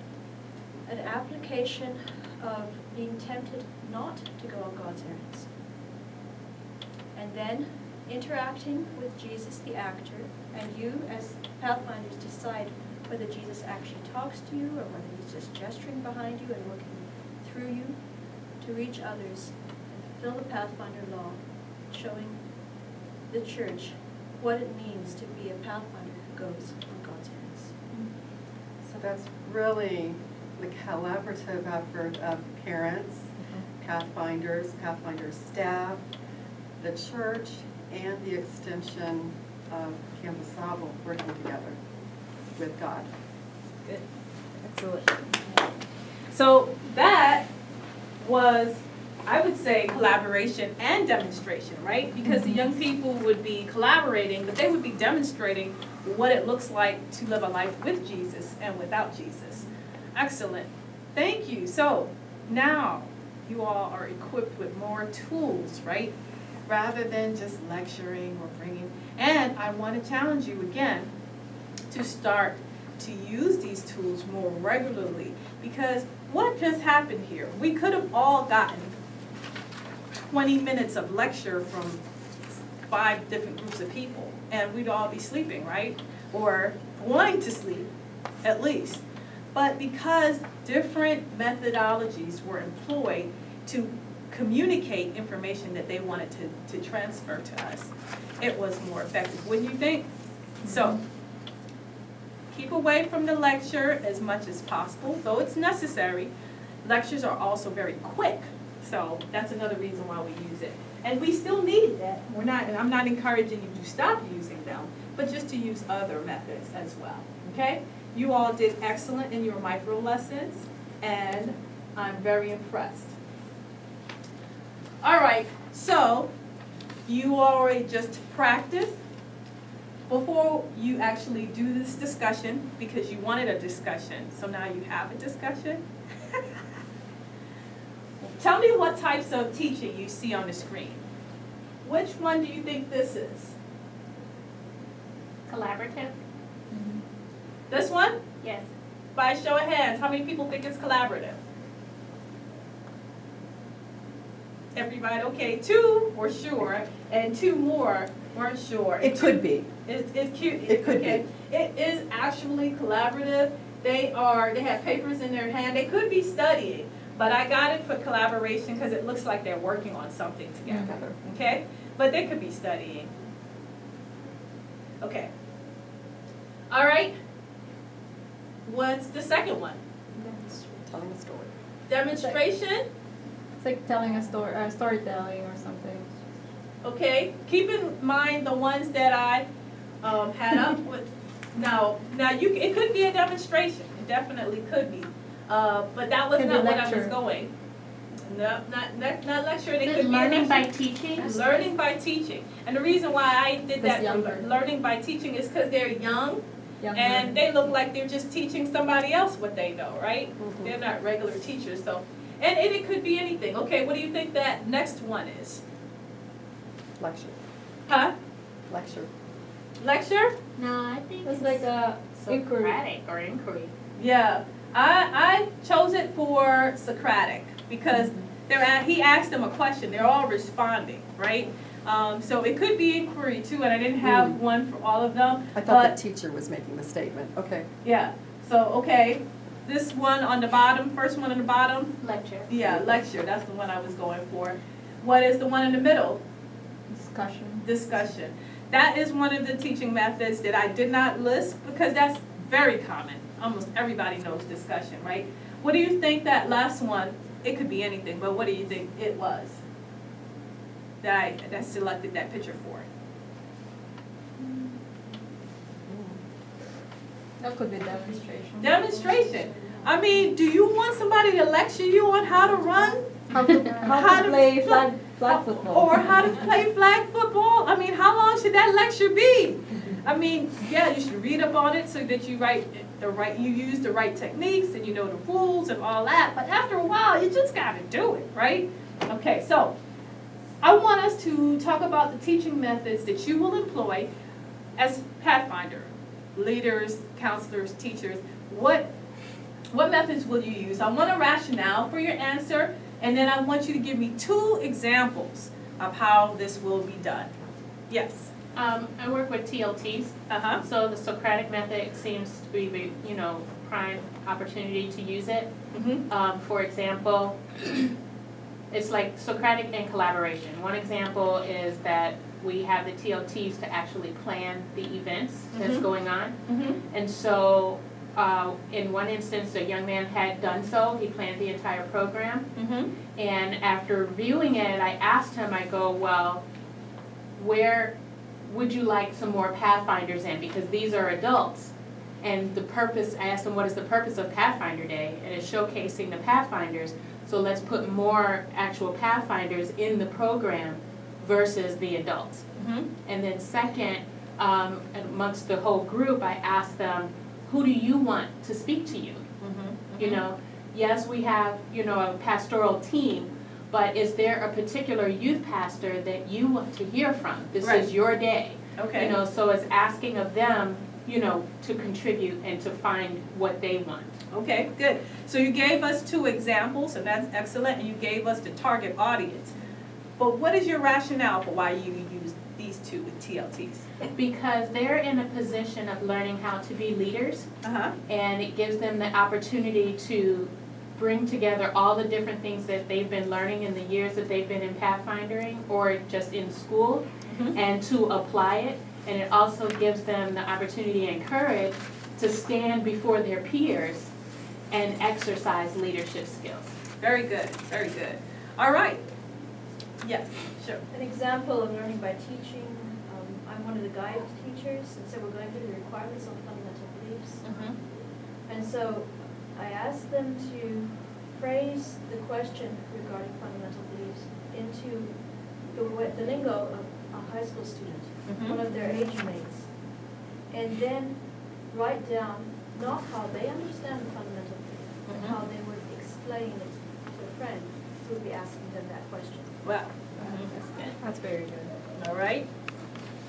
an application of being tempted not to go on God's errands. And then interacting with Jesus the actor, and you as Pathfinders decide whether Jesus actually talks to you or whether he's just gesturing behind you and working through you to reach others and fulfill the Pathfinder law, showing the church what it means to be a Pathfinder who goes on God's errands. So that's really the collaborative effort of parents, Pathfinders, Pathfinder staff, the church, and the extension of Campus Sable working together with God. Good. Excellent. So that was, I would say, collaboration and demonstration, right? Because the young people would be collaborating, but they would be demonstrating what it looks like to live a life with Jesus and without Jesus. Excellent. Thank you. So now you all are equipped with more tools, right? Rather than just lecturing or bringing. And I want to challenge you again to start to use these tools more regularly, because what just happened here? We could have all gotten 20 minutes of lecture from 5 different groups of people, and we'd all be sleeping, right? Or wanting to sleep, at least. But because different methodologies were employed to communicate information that they wanted to transfer to us, it was more effective. Wouldn't you think? So, keep away from the lecture as much as possible, though it's necessary. Lectures are also very quick, so that's another reason why we use it. And we still need that. I'm not encouraging you to stop using them, but just to use other methods as well, okay? You all did excellent in your micro lessons, and I'm very impressed. All right, so you already just practiced. Before you actually do this discussion, because you wanted a discussion, so now you have a discussion. Tell me what types of teaching you see on the screen. Which one do you think this is? Collaborative? This one? Yes. By a show of hands, how many people think it's collaborative? Everybody, okay, 2 were sure, and 2 more weren't sure. It could be. It's cute. It could okay. It is actually collaborative. They have papers in their hand. They could be studying, but I got it for collaboration because it looks like they're working on something together. Okay? But they could be studying. Okay. All right. What's the second one? Telling a story. Demonstration. It's like telling a story, storytelling or something. Okay. Keep in mind the ones that I had up with. Now it could be a demonstration. It definitely could be. But that was not what I was going. No, not lecture. It could be learning by teaching. Learning by teaching. And the reason why I did that younger. learning by teaching is because they're young. And they look like they're just teaching somebody else what they know, right? Mm-hmm. They're not regular teachers, so. And it could be anything. Okay, what do you think that next one is? Lecture. Huh? Lecture. Lecture? No, I think It's like a inquiry. Socratic or inquiry. Yeah. I chose it for Socratic because he asked them a question. They're all responding, right? So it could be inquiry too, and I didn't have one for all of them. I thought the teacher was making the statement. Okay. Yeah. So, okay. This one on the bottom, first one on the bottom. Lecture. Yeah, lecture. That's the one I was going for. What is the one in the middle? Discussion. Discussion. That is one of the teaching methods that I did not list because that's very common. Almost everybody knows discussion, right? What do you think that last one, it could be anything, but what do you think it was that I selected that picture for? That could be demonstration. Demonstration. I mean, do you want somebody to lecture you on how to run? How to play flag football. Or how to play flag football? I mean, how long should that lecture be? I mean, yeah, you should read up on it so that you use the right techniques and you know the rules and all that. But after a while, you just got to do it, right? Okay, so I want us to talk about the teaching methods that you will employ as Pathfinder leaders, counselors, teachers. What methods will you use? I want a rationale for your answer, and then I want you to give me 2 examples of how this will be done. Yes. I work with TLTs. Uh-huh. So the Socratic method seems to be the, prime opportunity to use it. Mm-hmm. For example, it's like Socratic and collaboration. One example is that we have the TLTs to actually plan the events that's Mhm. going on. Mm-hmm. And so, in one instance, a young man had done so. He planned the entire program. Mm-hmm. And after viewing it, I asked him, I go, well, where would you like some more Pathfinders in? Because these are adults. And the purpose, I asked him, what is the purpose of Pathfinder Day? And it's showcasing the Pathfinders. So let's put more actual Pathfinders in the program versus the adults. Mm-hmm. And then second, amongst the whole group, I asked them, who do you want to speak to you? Mm-hmm. Yes, we have, a pastoral team, but is there a particular youth pastor that you want to hear from? This Right. is your day. Okay. So it's asking of them, to contribute and to find what they want. Okay, good. So you gave us 2 examples, and that's excellent, and you gave us the target audience. But what is your rationale for why you use these 2 with TLTs? Because they're in a position of learning how to be leaders, Uh-huh. and it gives them the opportunity to bring together all the different things that they've been learning in the years that they've been in Pathfindering or just in school, Mhm. and to apply it. And it also gives them the opportunity and courage to stand before their peers and exercise leadership skills. Very good, very good. All right. Yes, sure. An example of learning by teaching, I'm one of the guide teachers, and so we're going through the requirements on fundamental beliefs. Mm-hmm. And so I asked them to phrase the question regarding fundamental beliefs into the lingo of a high school student, one of their age mates, and then write down not how they understand the fundamental belief, but Mhm. how they would explain it to a friend who would be asking them that question. Wow. That's very good. All right.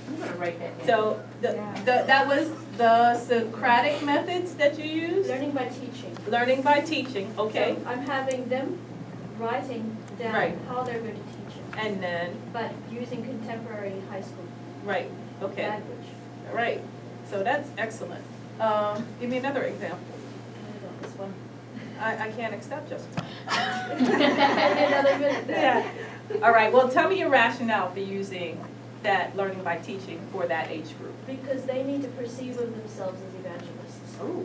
I'm gonna write that down. So that was the Socratic methods that you used? Learning by teaching. Learning by teaching, okay. So I'm having them writing down Right. how they're going to teach it, And then, but using contemporary high school right, okay. language. All right. So that's excellent. Give me another example. Hold on, this one. I can't accept just one. Another minute there. Yeah. All right, well, tell me your rationale for using that learning by teaching for that age group. Because they need to perceive of themselves as evangelists. Oh.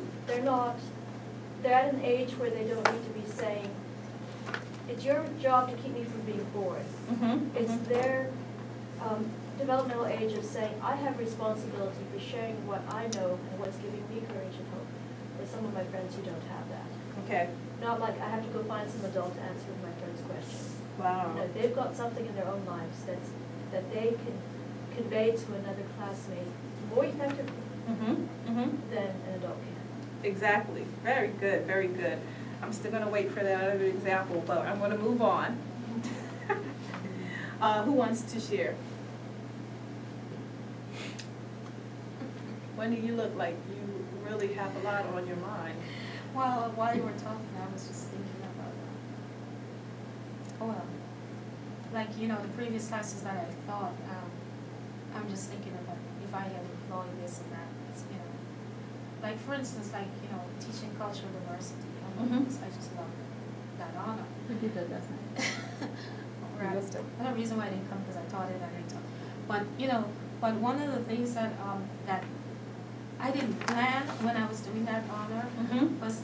They're at an age where they don't need to be saying, it's your job to keep me from being bored. Mm-hmm. It's their developmental age of saying, I have responsibility for sharing what I know and what's giving me courage and hope with some of my friends who don't have that. Okay. Not like I have to go find some adult to answer my friend's questions. Wow. No, they've got something in their own lives that they can convey to another classmate more effectively Mm-hmm. Mm-hmm. than an adult can. Exactly. Very good, very good. I'm still gonna wait for that other example, but I'm gonna move on. Who wants to share? Wendy, you look like you really have a lot on your mind. Well, while you were talking, I was just thinking about, the previous classes that I thought, I'm just thinking about if I had employed this and that, like for instance, teaching cultural diversity. Mhm. I just love that honor. You did that last night. Right. missed it. Another reason why I didn't come, because I taught it, I didn't talk. But one of the things that I didn't plan when I was doing that honor Mm-hmm. was,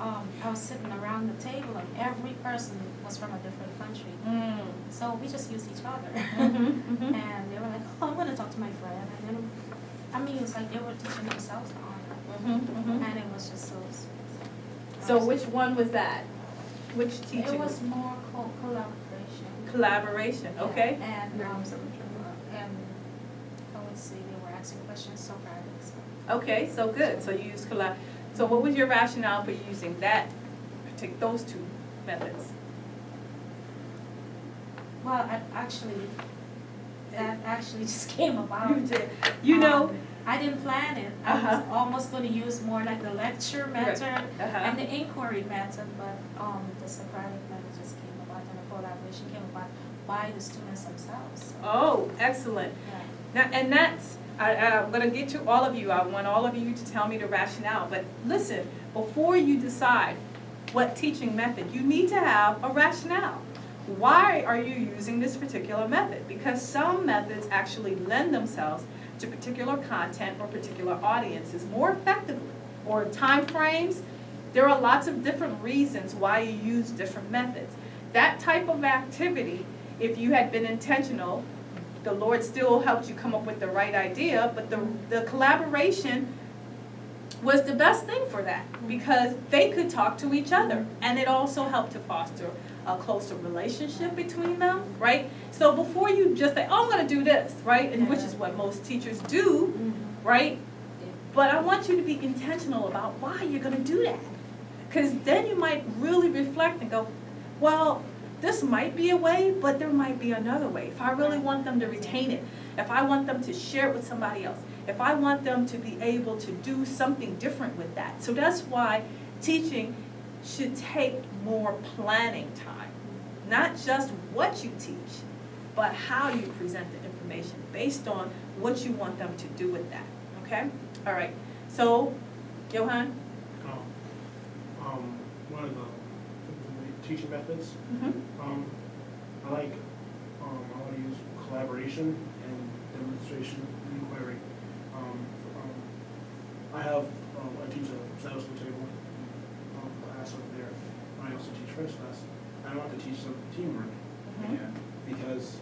I was sitting around the table and every person was from a different country. Mm. So we just used each other. Mm-hmm. Mm-hmm. And they were like, oh, I'm gonna talk to my friend. And then, it was like they were teaching themselves honor. Mm-hmm. Mm-hmm. And it was just so. So which one was that? Which teaching? It was more collaboration. Collaboration, okay. Yeah, and I would say they were asking questions so private. So. Okay, so good, so you use collab. So what was your rationale for using those 2 methods? Well, that actually just came about. You did. You know. I didn't plan it. I was almost going to use more like the lecture method and the inquiry method, but the Socratic method just came about and the collaboration came about by the students themselves. So, Oh, excellent. yeah. Now, and that's, I'm gonna get to all of you, I want all of you to tell me the rationale, but listen, before you decide what teaching method, you need to have a rationale. Why are you using this particular method? Because some methods actually lend themselves to particular content or particular audiences more effectively, or time frames. There are lots of different reasons why you use different methods. That type of activity, if you had been intentional, the Lord still helped you come up with the right idea, but the collaboration was the best thing for that, because they could talk to each other, and it also helped to foster a closer relationship between them, right? So before you just say, oh, I'm gonna do this, right, and which is what most teachers do, right? But I want you to be intentional about why you're gonna do that, because then you might really reflect and go, well, this might be a way, but there might be another way. If I really want them to retain it, if I want them to share it with somebody else, if I want them to be able to do something different with that. So that's why teaching should take more planning time. Not just what you teach, but how you present the information based on what you want them to do with that, okay? All right, so, Johan? One of the teaching methods, I like, I want to use collaboration and demonstration and inquiry. I teach a Sabbath school table class over there. I also teach French class. I want to teach some teamwork again, because,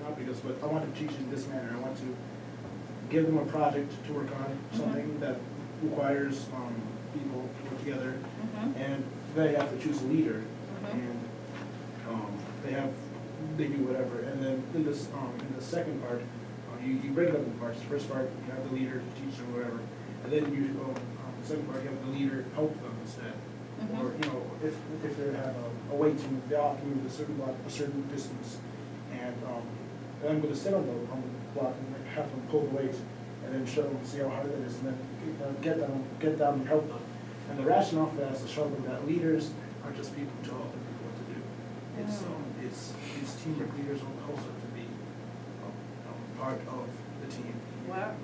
not because, but I want to teach in this manner. I want to give them a project to work on, something that requires people to work together, and they have to choose a leader, and they do whatever. And then in this in the second part, you break it up into parts. The first part, you have the leader teach them whatever, and then the second part, you have the leader help them instead. Or if they have a weight team, they all have to move a certain block, a certain distance, and I'm going to sit on the block and have them pull the weight, and then show them, see how hard it is, and then get down and help them. And the rationale for that is to show them that leaders are just people who tell other people what to do. It's teamwork. Leaders also to be part of the team. Wow.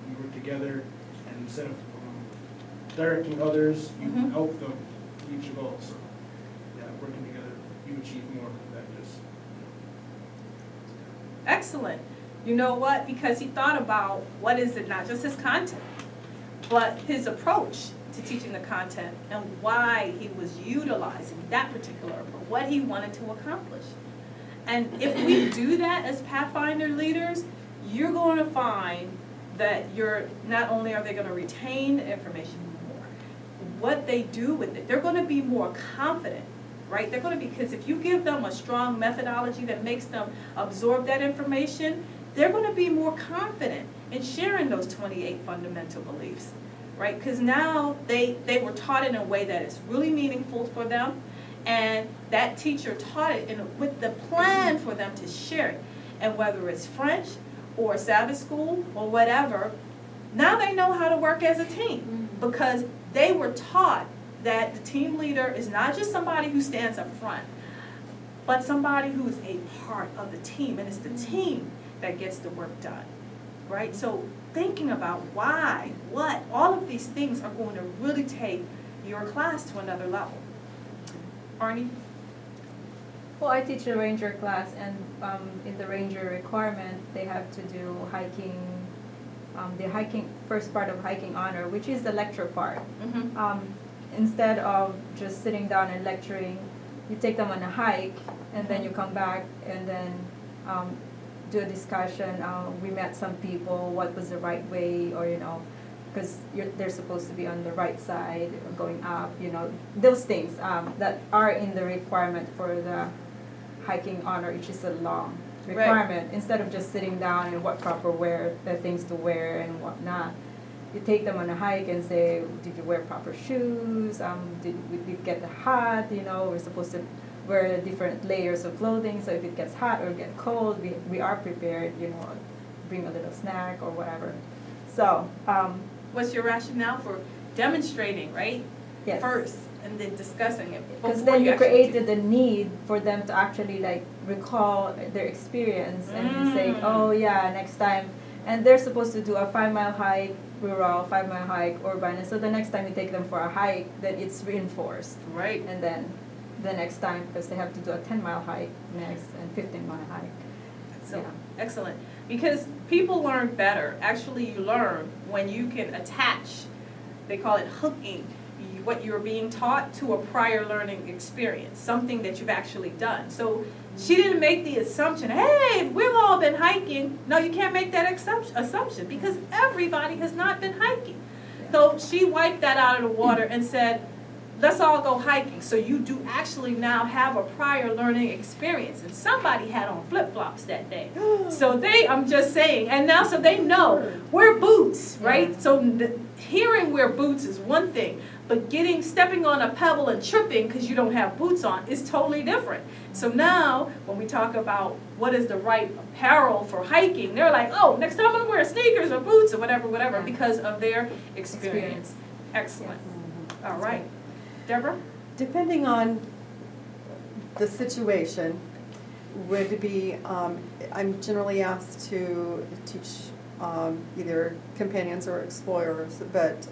And you work together, and instead of directing others, you help them reach a goal. So, yeah, working together, you achieve more than just. Excellent. You know what? Because he thought about what is it, not just his content, but his approach to teaching the content and why he was utilizing that particular approach, what he wanted to accomplish. And if we do that as Pathfinder leaders, you're going to find that not only are they going to retain the information more, what they do with it, they're going to be more confident, right? They're going to be, because if you give them a strong methodology that makes them absorb that information, they're going to be more confident in sharing those 28 fundamental beliefs, right? Because now they were taught in a way that is really meaningful for them, and that teacher taught it with the plan for them to share it. And whether it's French or Sabbath school or whatever, now they know how to work as a team, because they were taught that the team leader is not just somebody who stands up front, but somebody who is a part of the team, and it's the team that gets the work done, right? So thinking about why, what, all of these things are going to really take your class to another level. Arnie? Well, I teach a ranger class, and in the ranger requirement, they have to do hiking, the hiking, first part of hiking honor, which is the lecture part. Instead of just sitting down and lecturing, you take them on a hike, and then you come back and then do a discussion. We met some people, what was the right way, or because they're supposed to be on the right side, going up, those things that are in the requirement for the hiking honor, which is a long requirement. Right. Instead of just sitting down and what proper things to wear and whatnot, you take them on a hike and say, did you wear proper shoes? Did we get the hat? We're supposed to wear different layers of clothing, so if it gets hot or get cold, we are prepared, bring a little snack or whatever. So, what's your rationale for demonstrating, right? Yes. First, and then discussing it Because before then you actually created the need for them to actually like recall their experience and say, oh yeah, next time. And they're supposed to do a 5-mile hike, rural, 5-mile hike, urban. And so the next time you take them for a hike, then it's reinforced. Right. And then the next time, because they have to do a 10-mile hike next and 15-mile hike. So, excellent. Because people learn better. Actually, you learn when you can attach, they call it hooking, what you're being taught to a prior learning experience, something that you've actually done. So she didn't make the assumption, hey, we've all been hiking. No, you can't make that assumption because everybody has not been hiking. So she wiped that out of the water and said, let's all go hiking. So you do actually now have a prior learning experience. And somebody had on flip-flops that day. So I'm just saying, and now so they know, wear boots, right? Yeah. So hearing wear boots is one thing, but stepping on a pebble and tripping because you don't have boots on is totally different. So now, when we talk about what is the right apparel for hiking, they're like, oh, next time I'm gonna wear sneakers or boots or whatever, Yeah. because of their experience. Excellent. All right. Deborah? Depending on the situation, would be, I'm generally asked to teach either companions or explorers, but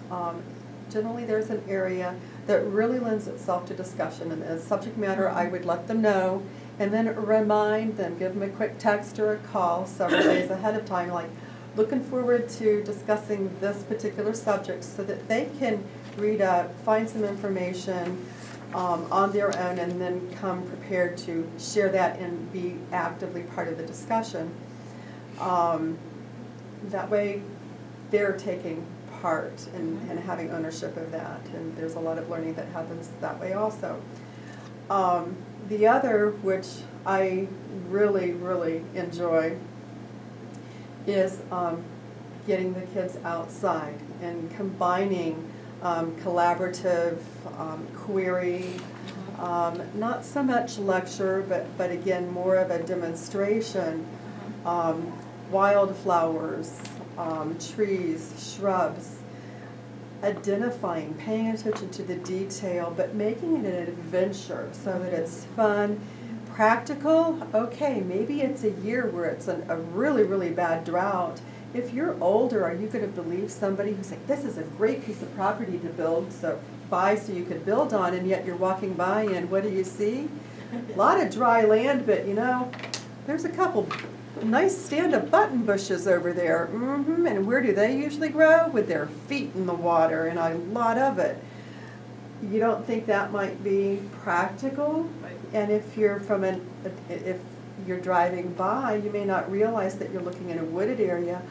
generally there's an area that really lends itself to discussion, and as subject matter, I would let them know, and then remind them, give them a quick text or a call several days ahead of time, like, looking forward to discussing this particular subject so that they can read up, find some information on their own, and then come prepared to share that and be actively part of the discussion. That way, they're taking part and having ownership of that, and there's a lot of learning that happens that way also. The other, which I really, really enjoy, is getting the kids outside and combining collaborative query, not so much lecture, but again, more of a demonstration, wildflowers, trees, shrubs, identifying, paying attention to the detail, but making it an adventure so that it's fun, practical. Okay, maybe it's a year where it's a really, really bad drought. If you're older, are you going to believe somebody who's like, this is a great piece of property to build, so you could build on, and yet you're walking by and what do you see? A lot of dry land, but there's a couple nice stand-up button bushes over there. And where do they usually grow? With their feet in the water, and a lot of it. You don't think that might be practical? And if you're if you're driving by, you may not realize that you're looking in a wooded area.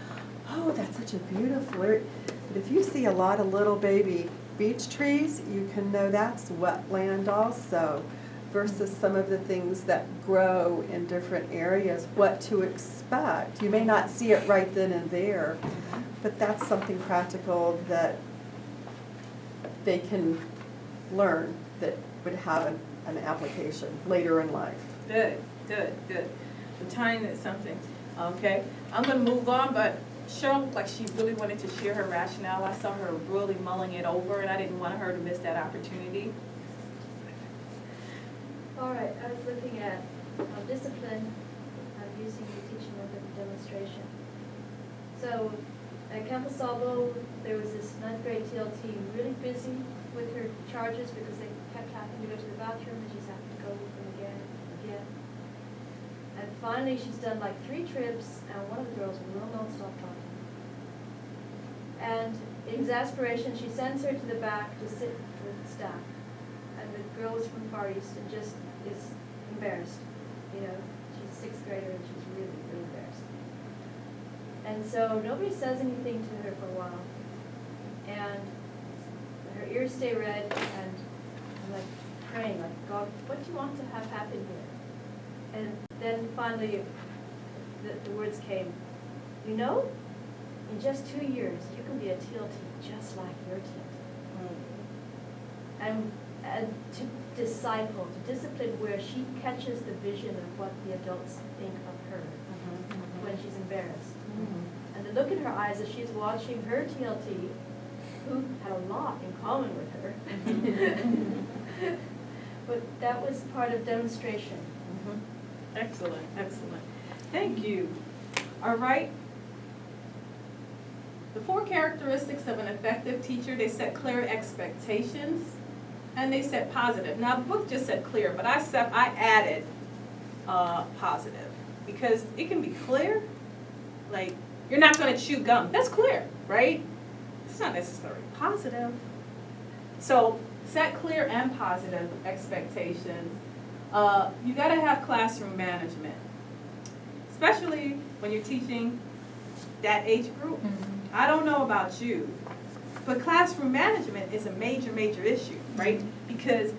Oh, that's such a beautiful area. But if you see a lot of little baby beech trees, you can know that's wetland also, versus some of the things that grow in different areas, what to expect. You may not see it right then and there, but that's something practical that they can learn that would have an application later in life. Good. The time is something. Okay, I'm going to move on, but Cheryl looked like she really wanted to share her rationale. I saw her really mulling it over, and I didn't want her to miss that opportunity. All right, I was looking at discipline. I'm using the teaching method of demonstration. So at Campo Salvo, there was this 9th grade TLT really busy with her charges because they kept having to go to the bathroom and she's having to go with them again and again. And finally, she's done like 3 trips, and one of the girls will not stop talking. And in exasperation, she sends her to the back to sit with staff. And the girl is from Far East and just is embarrassed. She's a 6th grader and she's really, really embarrassed. And so nobody says anything to her for a while. And her ears stay red, and I'm like praying, like, God, what do you want to have happen here? And then finally the words came, in just 2 years, you can be a TLT just like your TLT. And to disciple, to discipline where she catches the vision of what the adults think of her when she's embarrassed. And the look in her eyes as she's watching her TLT who had a lot in common with her. But that was part of demonstration. Excellent, excellent. Thank you. All right. The 4 characteristics of an effective teacher, they set clear expectations and they set positive. Now, the book just said clear, but I added positive because it can be clear. Like, you're not going to chew gum. That's clear, right? It's not necessarily positive. So, set clear and positive expectations. You got to have classroom management, especially when you're teaching that age group. I don't know about you, but classroom management is a major, major issue, right? Because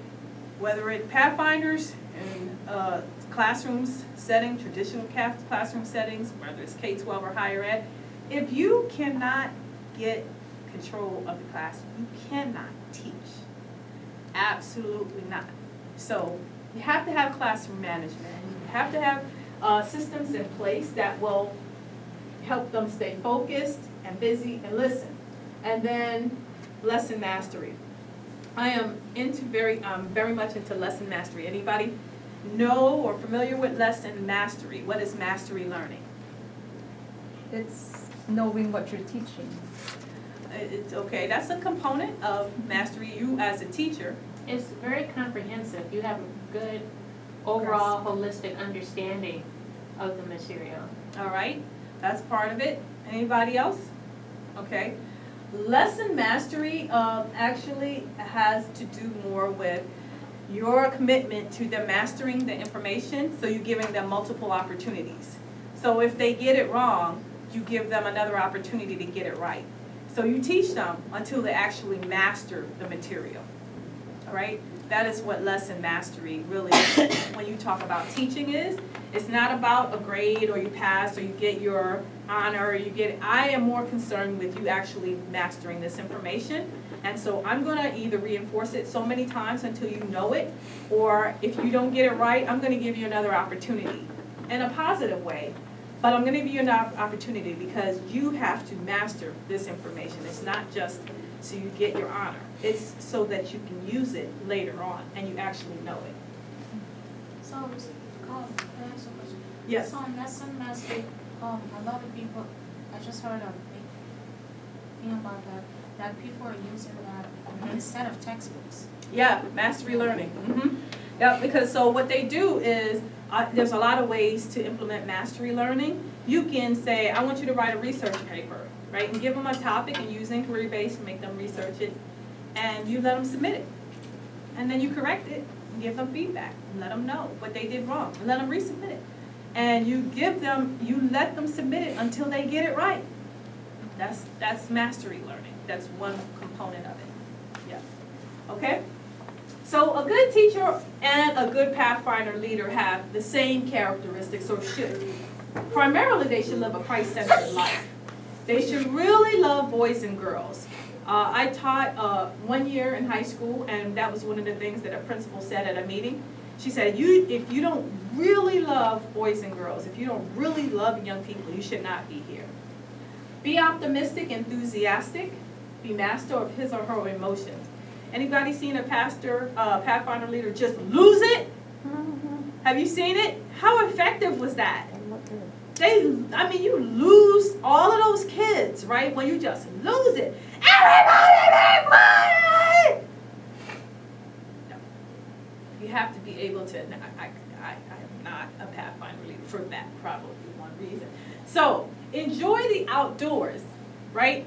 whether it's Pathfinders and classrooms setting, traditional classroom settings, whether it's K-12 or higher ed, if you cannot get control of the class, you cannot teach. Absolutely not. So you have to have classroom management. You have to have systems in place that will help them stay focused and busy and listen. And then lesson mastery. I am very much into lesson mastery. Anybody know or familiar with lesson mastery? What is mastery learning? It's knowing what you're teaching. It's okay. That's a component of mastery. You as a teacher. It's very comprehensive. You have a good overall holistic understanding of the material. All right, that's part of it. Anybody else? Okay. Lesson mastery actually has to do more with your commitment to them mastering the information, so you're giving them multiple opportunities. So if they get it wrong, you give them another opportunity to get it right. So you teach them until they actually master the material. All right? That is what lesson mastery really, when you talk about teaching is. It's not about a grade or you pass or you get your honor or you get, I am more concerned with you actually mastering this information. And so I'm going to either reinforce it so many times until you know it, or if you don't get it right, I'm going to give you another opportunity in a positive way. But I'm going to give you an opportunity because you have to master this information. It's not just so you get your honor. It's so that you can use it later on and you actually know it. So, can I ask a question? Yes. So, in lesson mastery, a lot of people, I just heard a big thing about that people are using that instead of textbooks. Yeah, mastery learning. Yeah, because so what they do is, there's a lot of ways to implement mastery learning. You can say, I want you to write a research paper, right? And give them a topic and use inquiry-based and make them research it. And you let them submit it. And then you correct it and give them feedback. And let them know what they did wrong. And let them resubmit it. And you let them submit it until they get it right. That's mastery learning. That's one component of it. Yeah. Okay? So a good teacher and a good Pathfinder leader have the same characteristics, or should. Primarily, they should live a Christ-centered life. They should really love boys and girls. I taught 1 year in high school, and that was one of the things that a principal said at a meeting. She said, if you don't really love boys and girls, if you don't really love young people, you should not be here. Be optimistic, enthusiastic, be master of his or her emotions. Anybody seen a Pathfinder leader just lose it? Have you seen it? How effective was that? You lose all of those kids, right? When you just lose it. Everybody make money! No. You have to be able to, I am not a Pathfinder leader for that, probably one reason. So, enjoy the outdoors, right?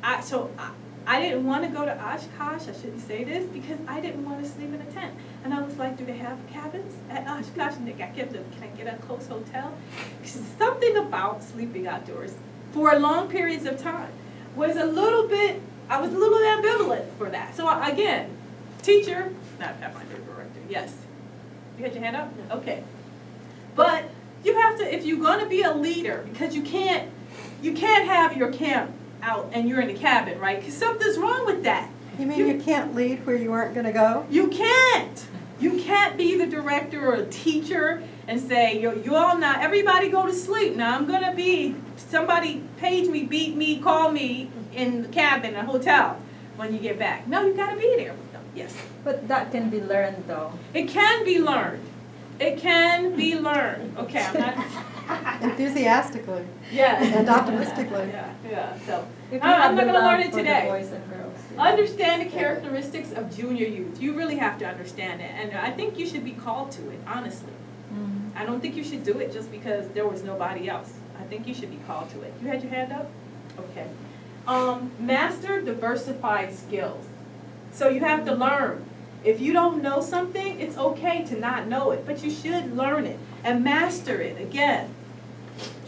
I didn't want to go to Oshkosh, I shouldn't say this, because I didn't want to sleep in a tent. And I was like, do they have cabins at Oshkosh? And can I get a close hotel? Something about sleeping outdoors for long periods of time was I was a little ambivalent for that. So again, teacher, not Pathfinder director, yes. You had your hand up? Okay. But you have to, if you're going to be a leader, because you can't have your camp out and you're in the cabin, right? Because something's wrong with that. You mean you can't lead where you aren't going to go? You can't. You can't be the director or a teacher and say, you all not, everybody go to sleep. Now I'm going to be, somebody page me, beat me, call me in the cabin, a hotel, when you get back. No, you gotta be there with them, yes. But that can be learned though. It can be learned. It can be learned. Okay, I'm not, Enthusiastically yeah. and optimistically. Yeah, so. If you I'm have not the gonna learn love it for the today. boys and girls, yeah. Understand the characteristics of junior youth. You really have to understand it. And I think you should be called to it, honestly. Mhm. I don't think you should do it just because there was nobody else. I think you should be called to it. You had your hand up? Okay. Master diversified skills. So you have to learn. If you don't know something, it's okay to not know it, but you should learn it and master it again.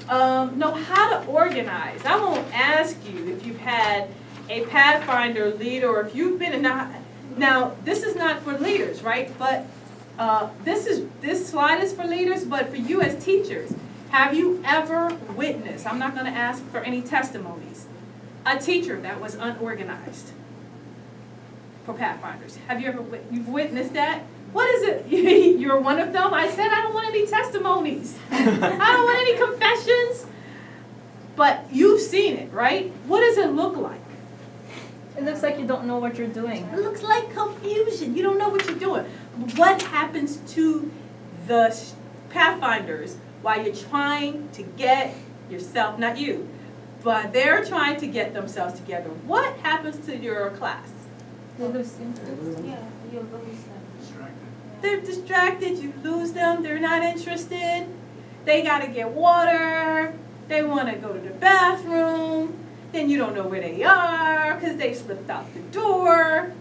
Know how to organize. I won't ask you if you've had a Pathfinder leader or if you've been now this is not for leaders, right? But this slide is for leaders, but for you as teachers, have you ever witnessed, I'm not gonna ask for any testimonies, a teacher that was unorganized for Pathfinders? Have you ever, you've witnessed that? What is it? You're one of them? I said I don't want any testimonies. I don't want any confessions. But you've seen it, right? What does it look like? It looks like you don't know what you're doing. It looks like confusion. You don't know what you're doing. What happens to the Pathfinders while you're trying to get yourself, not you, but they're trying to get themselves together? What happens to your class? They lose interest. Yeah, you lose them. They're distracted, you lose them, they're not interested, they gotta get water, they wanna go to the bathroom, then you don't know where they are because they slipped out the door,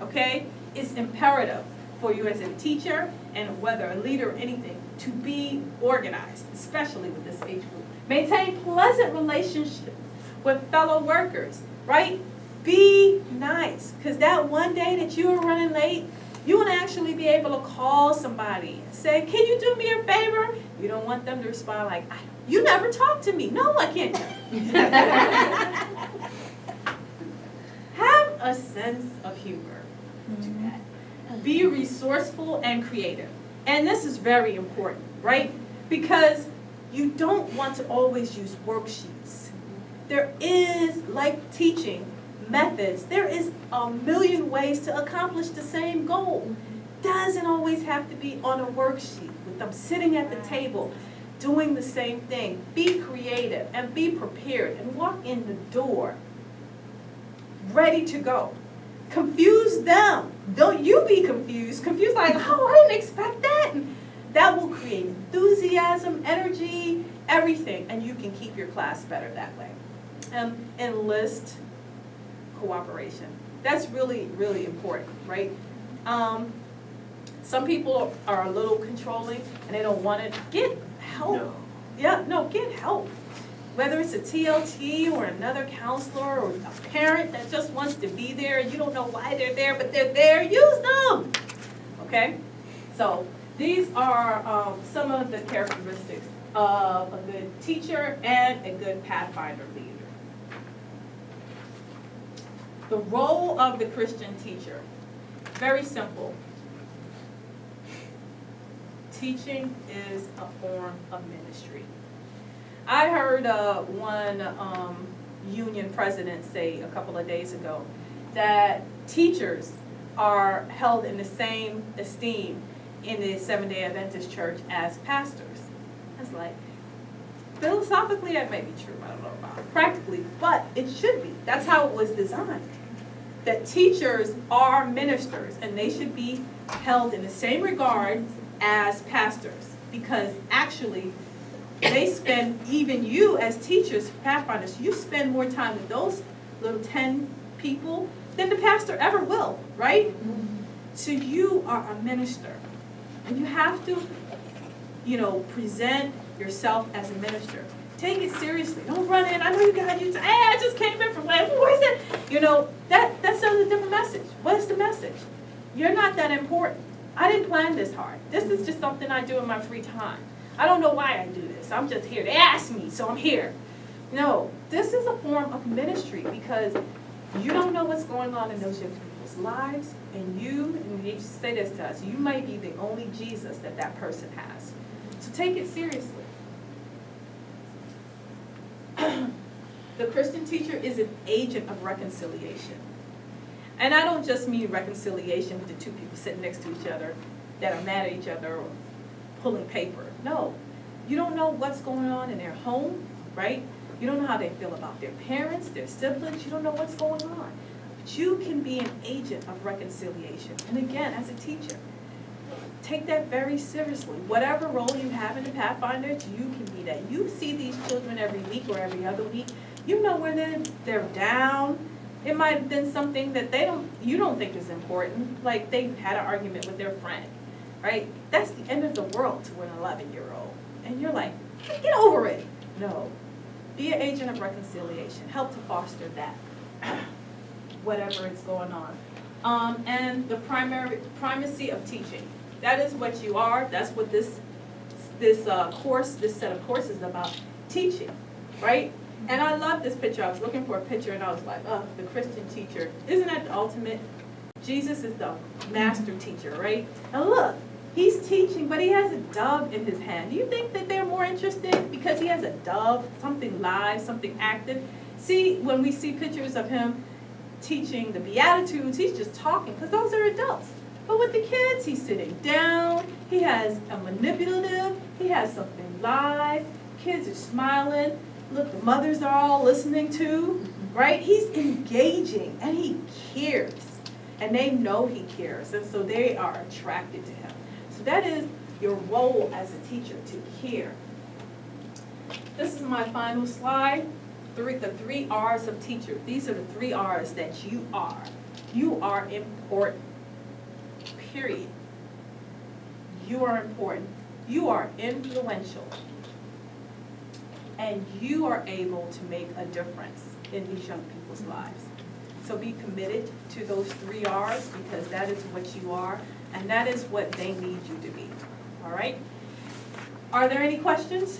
okay? It's imperative for you as a teacher and whether a leader or anything to be organized, especially with this age group. Maintain pleasant relationships with fellow workers, right? Be nice, because that one day that you are running late, you want to actually be able to call somebody and say, can you do me a favor? You don't want them to respond like, you never talk to me. No, I can't. Have a sense of humor. Do that. Be resourceful and creative. And this is very important, right? Because you don't want to always use worksheets. There is, like teaching, methods. There is a million ways to accomplish the same goal. Doesn't always have to be on a worksheet with them sitting at the table doing the same thing. Be creative and be prepared and walk in the door ready to go. Confuse them. Don't you be confused. Confused like, oh, I didn't expect that. And that will create enthusiasm, energy, everything, and you can keep your class better that way. Enlist cooperation. That's really, really important, right? Some people are a little controlling and they don't want to get help. No. Yeah, no, get help. Whether it's a TLT or another counselor or a parent that just wants to be there, you don't know why they're there, but they're there, use them. Okay? So these are some of the characteristics of a good teacher and a good Pathfinder leader. The role of the Christian teacher, very simple. Teaching is a form of ministry. I heard one union president say a couple of days ago that teachers are held in the same esteem in the Seventh-day Adventist Church as pastors. I was like, philosophically that may be true, I don't know about it. Practically, but it should be. That's how it was designed. That teachers are ministers and they should be held in the same regard as pastors, because actually they spend, even you as teachers, Pathfinders, you spend more time with those little 10 people than the pastor ever will, right? So you are a minister and you have to, present yourself as a minister. Take it seriously. Don't run in. I know you guys, hey, I just came in from where is it? That sends a different message. What is the message? You're not that important. I didn't plan this hard. This is just something I do in my free time. I don't know why I do this. I'm just here. They asked me, so I'm here. No, this is a form of ministry because you don't know what's going on in those young people's lives, and they say this to us, you might be the only Jesus that person has. So take it seriously. The Christian teacher is an agent of reconciliation. And I don't just mean reconciliation with the two people sitting next to each other that are mad at each other or pulling paper. No, you don't know what's going on in their home, right? You don't know how they feel about their parents, their siblings. You don't know what's going on. But you can be an agent of reconciliation. And again, as a teacher, take that very seriously. Whatever role you have in the Pathfinders, you can be that. You see these children every week or every other week. You know when they're down. It might have been something that you don't think is important, like they had an argument with their friend, right? That's the end of the world to an 11-year-old. And you're like, get over it. No. Be an agent of reconciliation. Help to foster that, whatever is going on. And the primacy of teaching. That is what you are. That's what this set of courses is about. Teaching, right? And I love this picture. I was looking for a picture and I was like, oh, the Christian teacher. Isn't that the ultimate? Jesus is the master teacher, right? And look, he's teaching, but he has a dove in his hand. Do you think that they're more interested because he has a dove, something live, something active? See, when we see pictures of him teaching the Beatitudes, he's just talking because those are adults. But with the kids, he's sitting down. He has a manipulative. He has something live. Kids are smiling. Look, the mothers are all listening to, right? He's engaging and he cares. And they know he cares. And so they are attracted to him. So that is your role as a teacher, to care. This is my final slide. The 3 R's of teacher. These are the 3 R's that you are. You are important. Period. You are important. You are influential. And you are able to make a difference in these young people's lives. So be committed to those 3 R's because that is what you are and that is what they need you to be. All right? Are there any questions?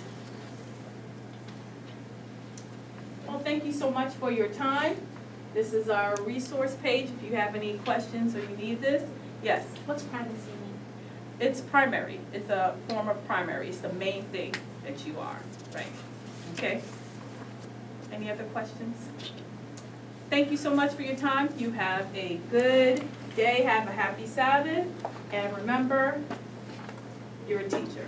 Well, thank you so much for your time. This is our resource page. If you have any questions or you need this, yes? What's primacy mean? It's primary. It's a form of primary. It's the main thing that you are, right? Okay. Any other questions? Thank you so much for your time. You have a good day. Have a happy Sabbath. And remember, you're a teacher.